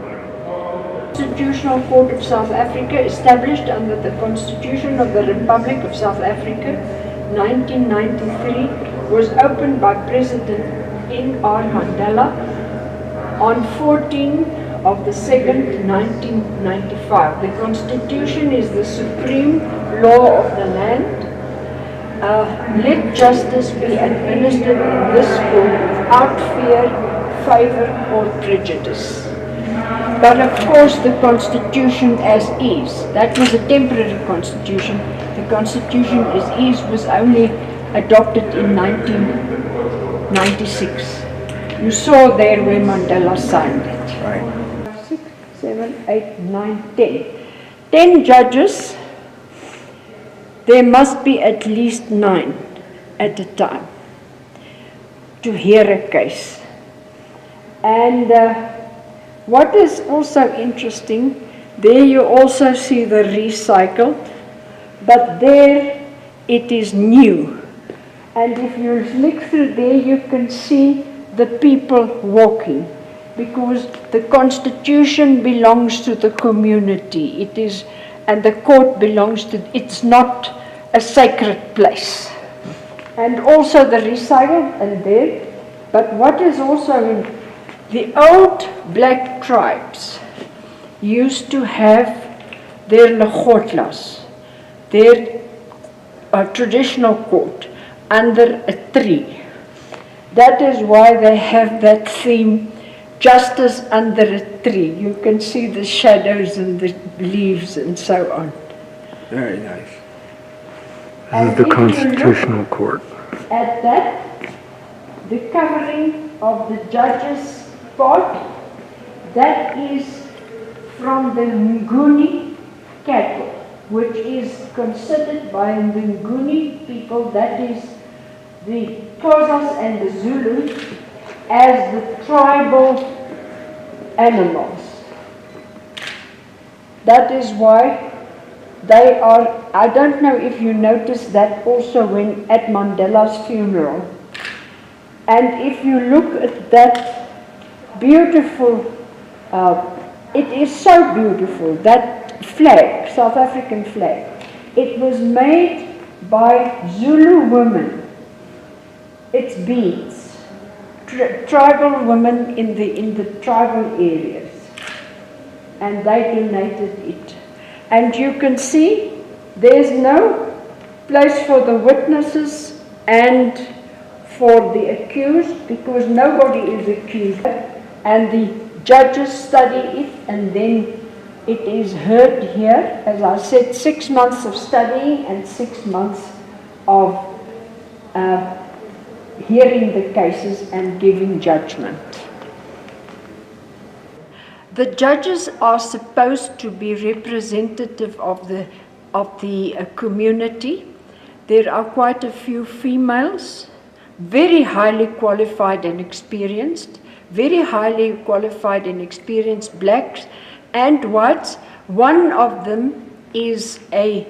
Constitutional Court of South Africa, established under the Constitution of the Republic of South Africa, 1993, was opened by President N.R. Mandela on 14 of the 2nd, 1995. The Constitution is the supreme law of the land. Let justice be administered in this court without fear, favor, or prejudice. But of course the Constitution as is, that was a temporary Constitution. The Constitution as is was only adopted in 1996. You saw there where Mandela signed it. Right. 6, 7, 8, 9, 10. 10 judges, there must be at least 9 at a time to hear a case. And what is also interesting, there you also see the recycled, but there it is new. And if you look through there, you can see the people walking, because the Constitution belongs to the community. It is, and the court belongs to, it's not a sacred place. And also the recycled and there, but what is also in the old black tribes used to have their legotlas, their traditional court, under a tree. That is why they have that theme, justice under a tree. You can see the shadows and the leaves and so on. Very nice. This is the Constitutional Court. At that, the covering of the judges' part, that is from the Nguni cattle, which is considered by the Nguni people, that is the Xhosas and the Zulu, as the tribal animals. That is why they are, I don't know if you noticed that also when at Mandela's funeral. And if you look at that beautiful, it is so beautiful, that flag, South African flag. It was made by Zulu women. It's beads, tribal women in the tribal areas, and they donated it. And you can see there's no place for the witnesses and for the accused, because nobody is accused. And the judges study it, and then it is heard here. As I said, 6 months of studying and 6 months of hearing the cases and giving judgment. The judges are supposed to be representative of the community. There are quite a few females, very highly qualified and experienced, very highly qualified and experienced blacks and whites. One of them is a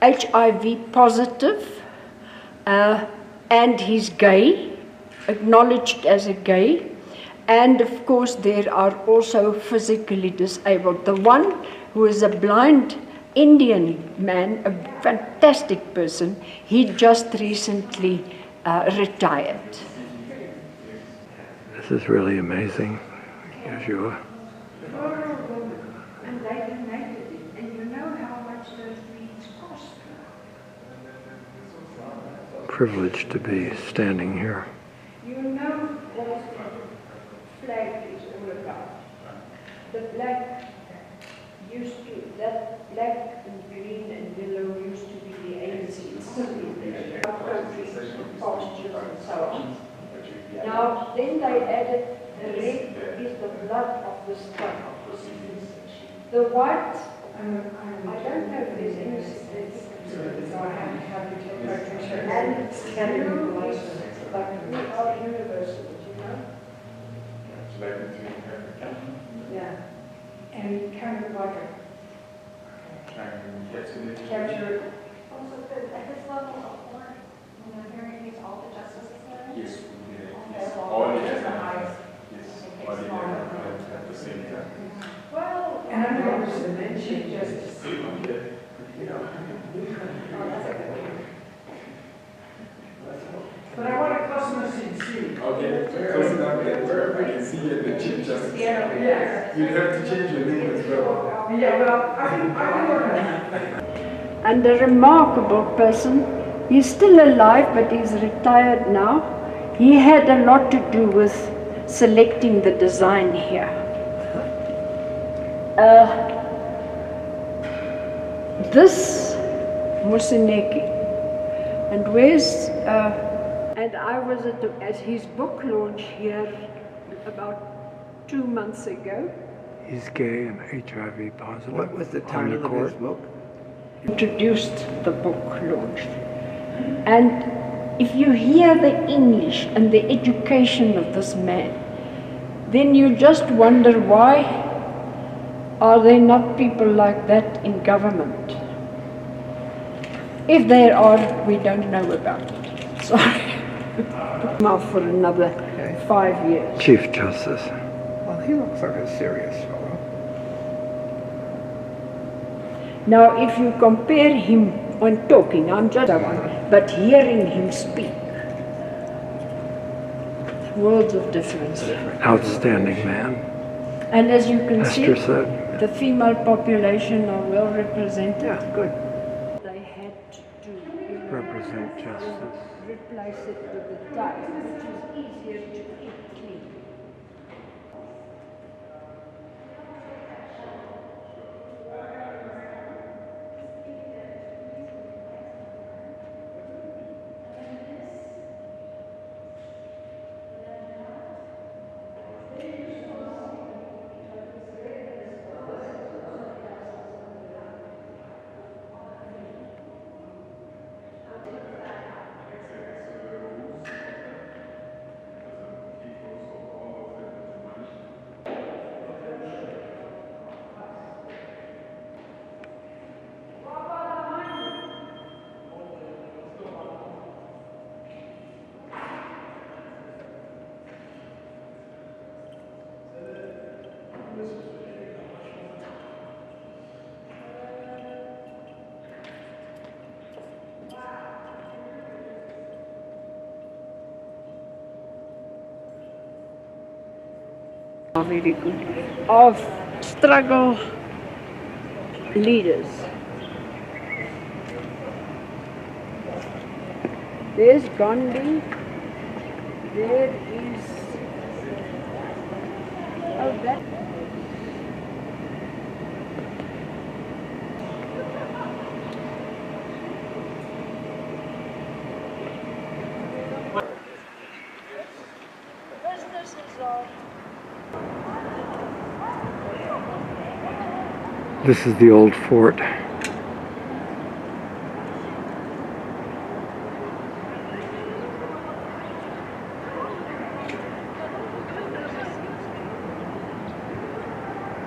HIV positive, and he's gay, acknowledged as a gay. And of course there are also physically disabled. The one who is a blind Indian man, a fantastic person, he just recently retired. This is really amazing, Joshua. And they donated it, and you know how much those beads cost. privilege to be standing here. You know what the flag is all about. The black used to, that black and green and yellow used to be the ANC. It's still in our countries and pastures and so on. Now, then they added the red is the blood of the struggle. The white, I don't know if there's any significance, so I have to take my picture. And it's blue is, but we are universal, you know? Yeah. And kind of like a capture it. Also, at this level of court, when I'm hearing these, all the justices there? Yes, Okay, well, all the there's the highest. all the at the same time. Well, and I'm going to mention justice. Oh, that's a good one. But I want a customer sincere. Okay, close enough that wherever you can see it, the Chief Justice. Yes. You'd have to change your name as well. Yeah, well, I can work on that. And a remarkable person. He's still alive, but he's retired now. He had a lot to do with selecting the design here. This Musineki, and where's and I was at his book launch here about 2 months ago. He's gay and HIV positive. What was the on title of court. his book? Introduced the book launch. And if you hear the English and the education of this man, then you just wonder, why are there not people like that in government? If there are, we don't know about it. Sorry. Now for another 5 years. Chief Justice. Well, he looks like a serious fellow. Now, if you compare him on talking, I'm just one, but hearing him speak, worlds of difference. Outstanding man. And as you can Esther see, said. the female population are well represented. Yeah, good. They had to Represent justice. replace it with the tie, which is easier to keep clean. Very good. Of struggle leaders. There's Gandhi. There is, oh, that. Businesses are. This is the old fort.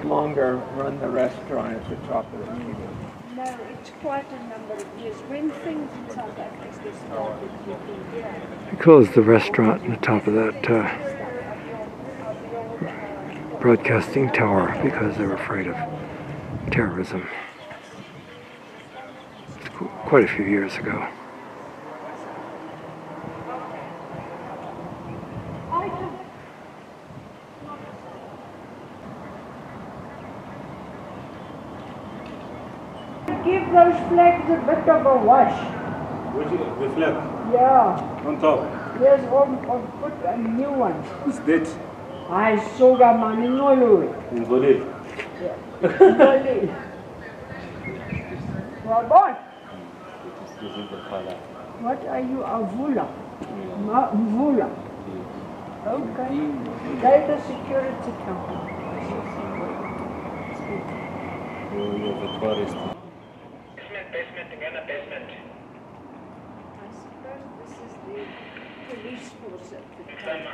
Longer run the restaurant at the top of the kingdom. No, it's quite a number of years. When things in South Africa started getting They closed the restaurant on the top of that broadcasting tower because they were afraid of terrorism. It's quite a few years ago. give those flags a bit of a wash. Which flag? Yeah. On top. Here's on put a new one. Who's that? I saw that man in Norway. In Bolivia. Norway. Well, boy. This is the color. What are you, Avula? Mvula. Okay. They're the security company. You're the tourist. I suppose this is the police force at the time.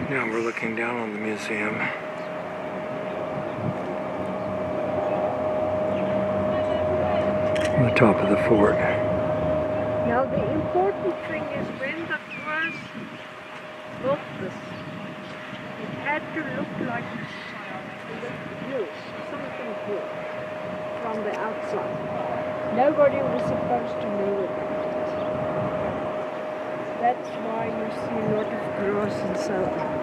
Now we're looking down on the museum. On the top of the fort. Now the important thing is when the Boers built this, it had to look like this, something here, from the outside. Nobody was supposed to know about it. That's why you see a lot of grass and so on.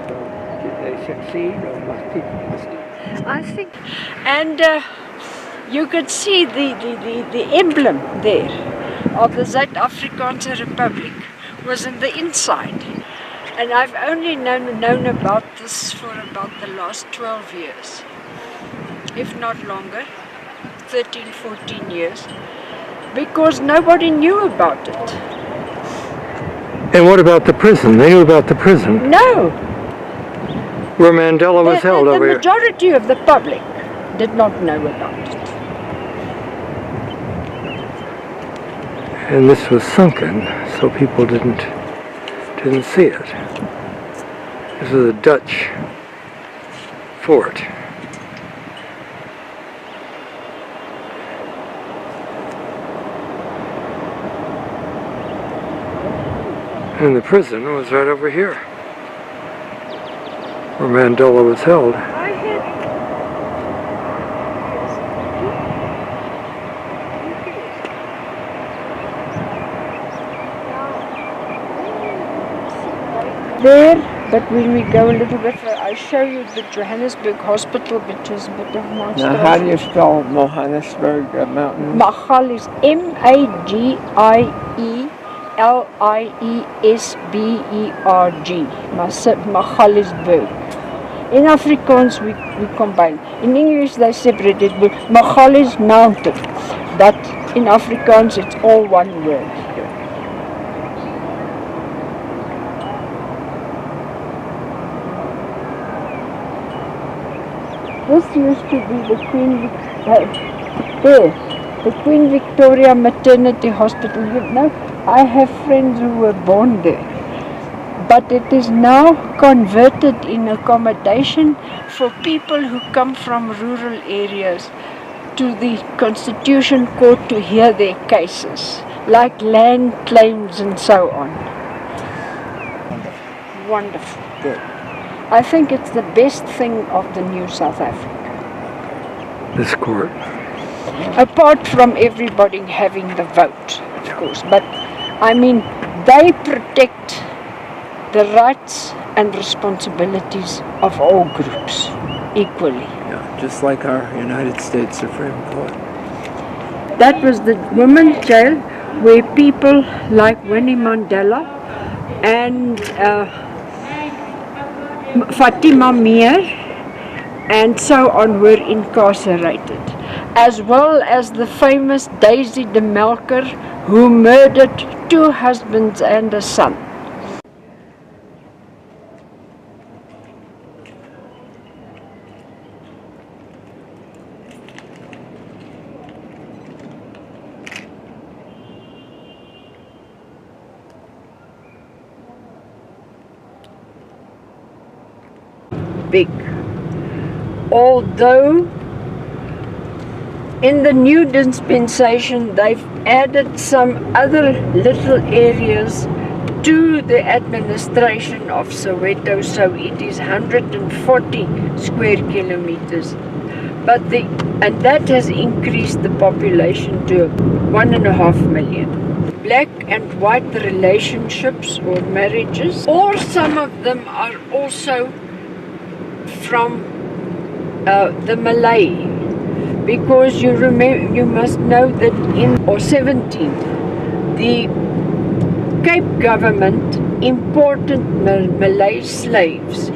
Did they succeed or must people succeed? I think, and you could see the emblem there of the Zuid-Afrikaanse Republic was in the inside. And I've only known about this for about the last 12 years, if not longer, 13, 14 years, because nobody knew about it. And what about the prison? They knew about the prison. No. Where Mandela was held over The here. majority of the public did not know about it. And this was sunken, so people didn't see it. This is a Dutch fort. And the prison was right over here, where Mandela was held. I had there, but when we go a little bit further, I'll show you the Johannesburg hospital, which is a bit of monster. Now, how do you spell Johannesburg Mountain? Magaliesberg is Magaliesberg. Magaliesberg. In Afrikaans we combine. In English they separate it with Magalies Mountain. But in Afrikaans it's all one word. This used to be the Queen Victoria Maternity Hospital. You know, I have friends who were born there. But it is now converted in accommodation for people who come from rural areas to the Constitution Court to hear their cases, like land claims and so on. Wonderful. Good. I think it's the best thing of the new South Africa. This court. Apart from everybody having the vote, of course. But, I mean, they protect the rights and responsibilities of all groups equally. Yeah, just like our United States Supreme Court. That was the women's jail where people like Winnie Mandela and Fatima Meer and so on were incarcerated. as well as the famous Daisy de Melker, who murdered 2 husbands and a son. Big. Although in the new dispensation they've added some other little areas to the administration of Soweto, so it is 140 square kilometers. And that has increased the population to 1.5 million. Black and white relationships or marriages, or some of them are also from the Malay, because you must know that in 17th the Cape government imported Malay slaves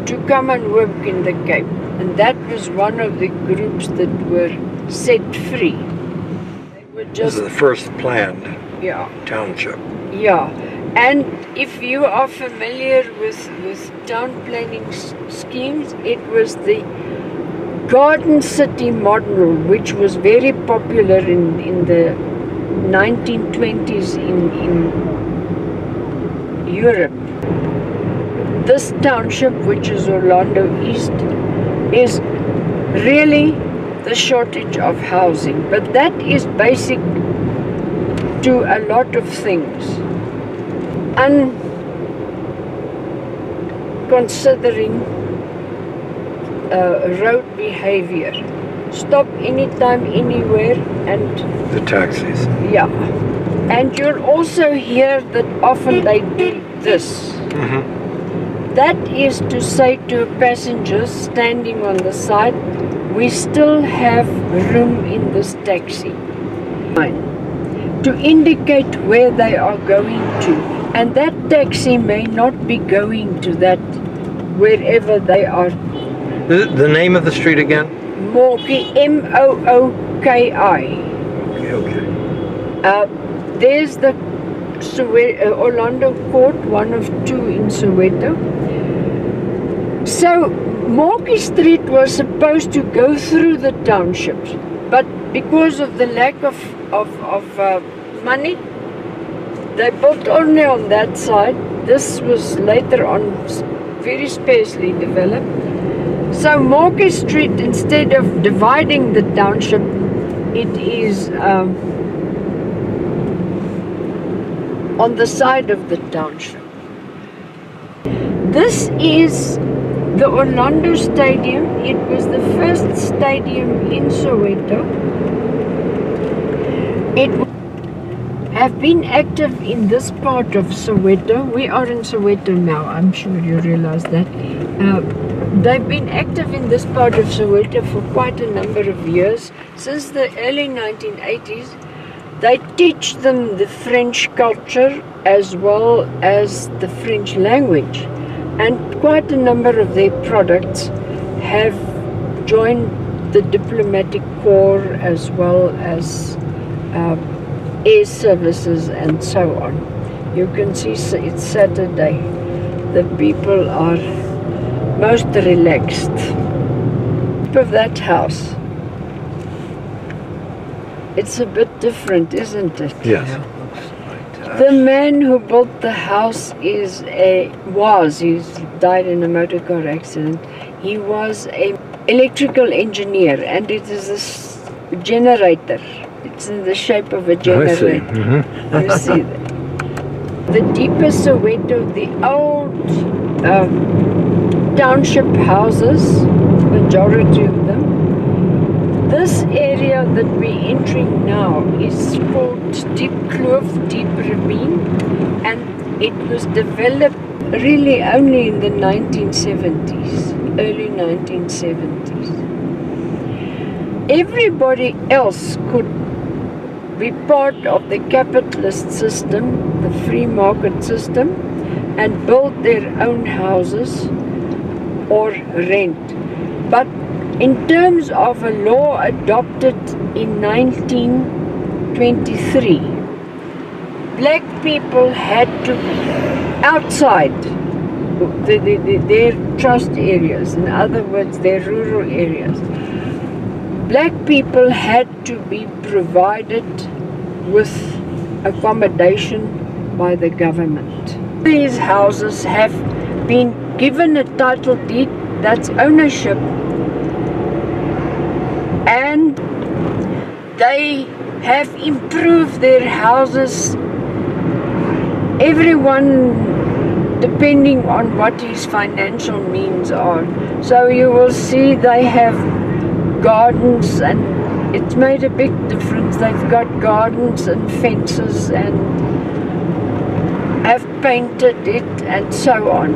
to come and work in the Cape, and that was one of the groups that were set free. They were just, this is the first planned township. Yeah, and if you are familiar with town planning schemes, it was the Garden City model, which was very popular in the 1920s in Europe. This township, which is Orlando East, is really the shortage of housing, but that is basic to a lot of things. Considering road behavior, stop anytime, anywhere, and the taxis. Yeah, and you'll also hear that often they do this. That is to say to passengers standing on the side, we still have room in this taxi, to indicate where they are going to, and that taxi may not be going to that wherever they are. The name of the street again? Mooki, M-O-O-K-I. Okay. There's the Orlando Court, one of 2 in Soweto. So Mooki Street was supposed to go through the townships, but because of the lack of money, they built only on that side. This was later on very sparsely developed. So Mooki Street, instead of dividing the township, it is on the side of the township. This is the Orlando Stadium. It was the first stadium in Soweto. It have been active in this part of Soweto. We are in Soweto now, I'm sure you realize that. They've been active in this part of Soweto for quite a number of years. Since the early 1980s, they teach them the French culture as well as the French language. And quite a number of their products have joined the diplomatic corps as well as air services and so on. You can see it's Saturday. The people are most relaxed. Of that house, it's a bit different, isn't it? Yes. The man who built the house he's died in a motor car accident. He was an electrical engineer, and it is a generator. It's in the shape of a generator. I see. You see that. The deeper Soweto, the old township houses, majority of them. This area that we're entering now is called Deep Kloof, Deep Ravine, and it was developed really only in the 1970s, early 1970s. Everybody else could be part of the capitalist system, the free market system, and build their own houses or rent. But in terms of a law adopted in 1923, black people had to be outside their trust areas, in other words, their rural areas. Black people had to be provided with accommodation by the government. These houses have been given a title deed, that's ownership, and they have improved their houses, everyone depending on what his financial means are. So you will see they have gardens, and it's made a big difference. They've got gardens and fences and have painted it and so on.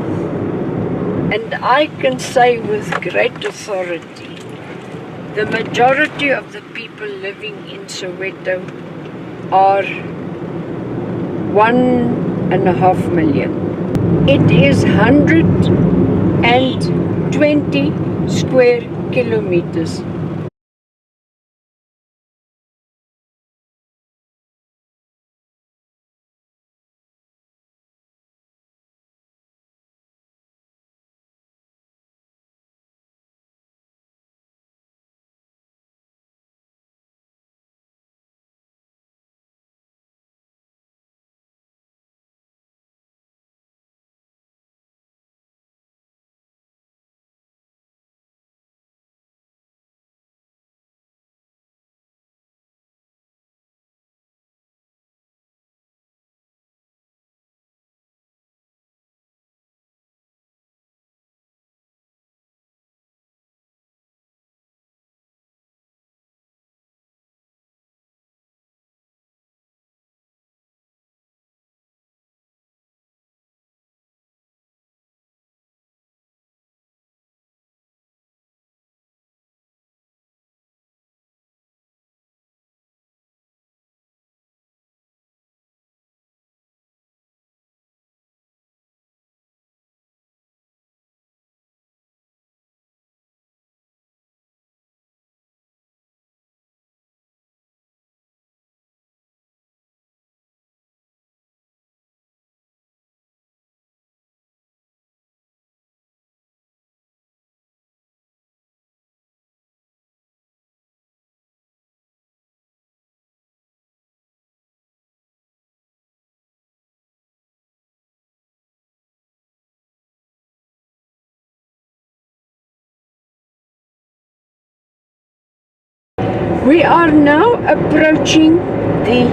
And I can say with great authority, the majority of the people living in Soweto are 1.5 million. It is 120 square kilometers. We are now approaching the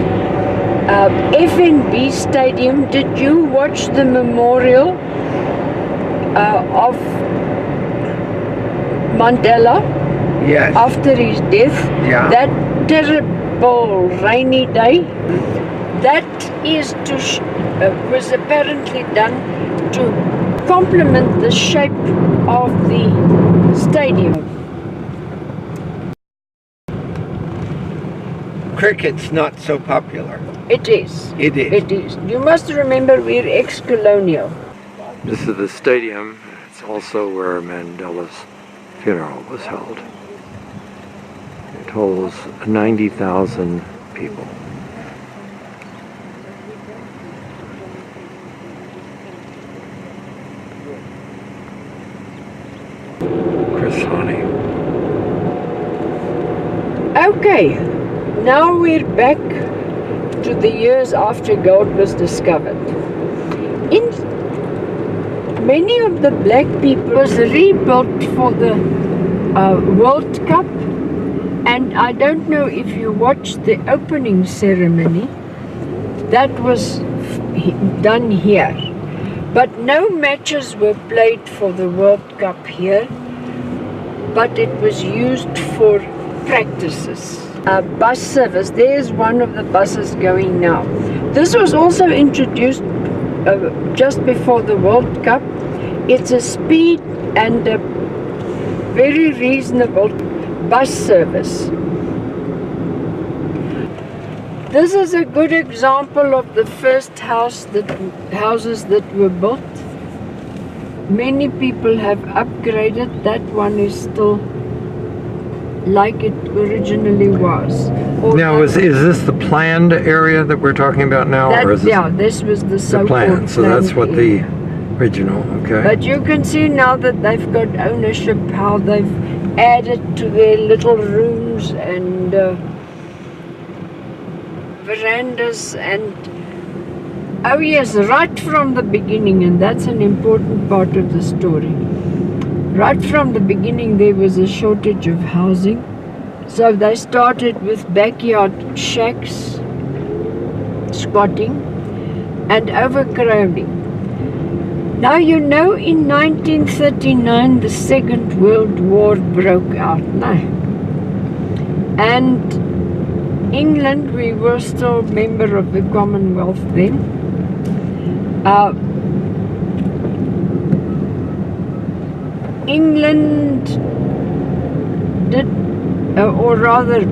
FNB Stadium. Did you watch the memorial of Mandela? Yes. After his death? Yeah. That terrible rainy day? That is was apparently done to complement the shape of the stadium. Cricket's not so popular. It is. It is. It is. You must remember we're ex-colonial. This is the stadium. It's also where Mandela's funeral was held. It holds 90,000 people. Chris Honey. Okay, now we're back to the years after gold was discovered. In many of the black people was rebuilt for the World Cup, and I don't know if you watched the opening ceremony. That was done here, but no matches were played for the World Cup here, but it was used for practices. Bus service, there's one of the buses going now. This was also introduced just before the World Cup. It's a speed and a very reasonable bus service. This is a good example of the first houses that were built. many people have upgraded. That one is still like it originally was. Now, is this the planned area that we're talking about now? That, or is this yeah, this was the so-called planned? So that's what area. the original, okay. But you can see now that they've got ownership, how they've added to their little rooms and verandas and oh yes, right from the beginning, and that's an important part of the story. Right from the beginning there was a shortage of housing. So they started with backyard shacks, squatting, and overcrowding. Now you know in 1939 the Second World War broke out, no? And England, we were still member of the Commonwealth then. England did, or rather,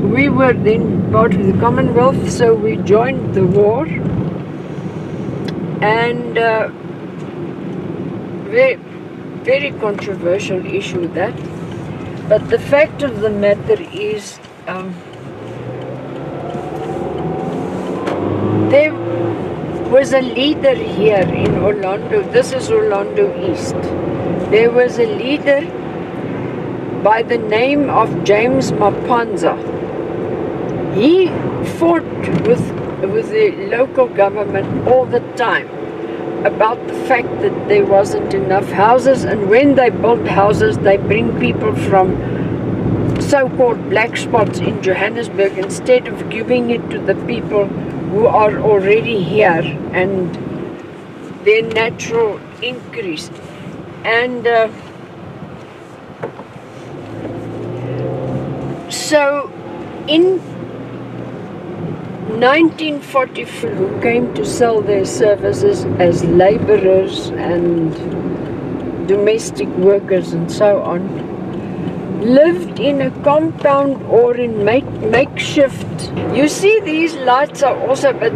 we were then part of the Commonwealth, so we joined the war. And very, very controversial issue that. But the fact of the matter is, there was a leader here in Orlando. This is Orlando East. There was a leader by the name of James Mapanza. He fought with the local government all the time about the fact that there wasn't enough houses, and when they build houses they bring people from so-called black spots in Johannesburg instead of giving it to the people who are already here and their natural increase. And so in 1944, who came to sell their services as laborers and domestic workers and so on, lived in a compound or in makeshift. You see these lights are also, but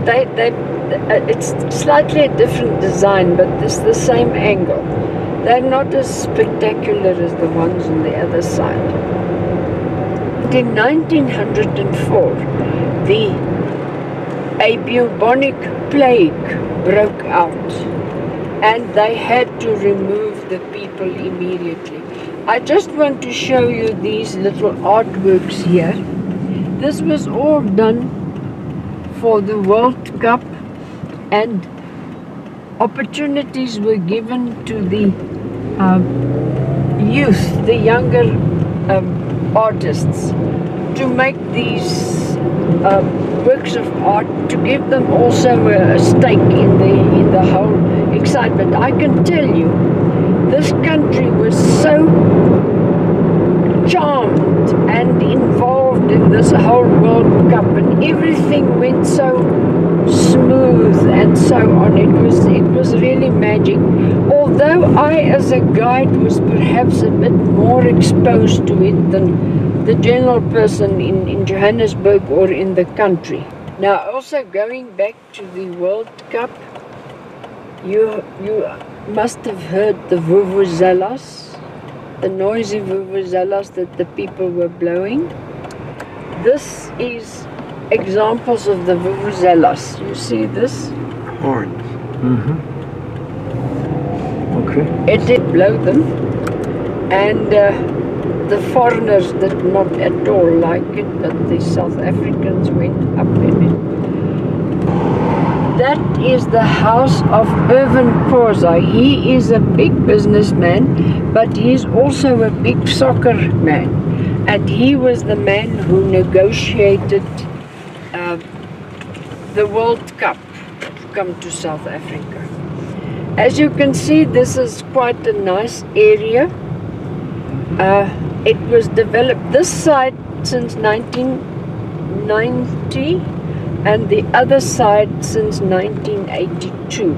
it's slightly a different design, but it's the same angle. They're not as spectacular as the ones on the other side. In 1904, a bubonic plague broke out and they had to remove the people immediately. I just want to show you these little artworks here. This was all done for the World Cup, and opportunities were given to the youth, the younger artists, to make these works of art, to give them also a stake in the whole excitement. I can tell you, this country was so charmed and involved in this whole World Cup, and everything went so smooth and so on. It was really magic. Although I, as a guide, was perhaps a bit more exposed to it than the general person in Johannesburg or in the country. Now, also going back to the World Cup, you must have heard the vuvuzelas, the noisy vuvuzelas that the people were blowing. This is examples of the vuvuzelas. You see this? Horns. Mm-hmm. Okay. It did blow them, and the foreigners did not at all like it, but the South Africans went up in it. That is the house of Irvin Khoza. He is a big businessman, but he is also a big soccer man. And he was the man who negotiated the World Cup to come to South Africa. As you can see, this is quite a nice area. It was developed this side since 1990 and the other side since 1982.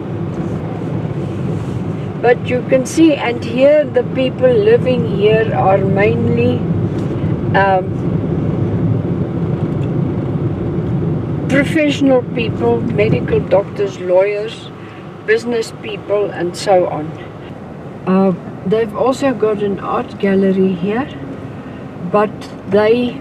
But you can see, and here the people living here are mainly professional people, medical doctors, lawyers, business people, and so on. They've also got an art gallery here, but they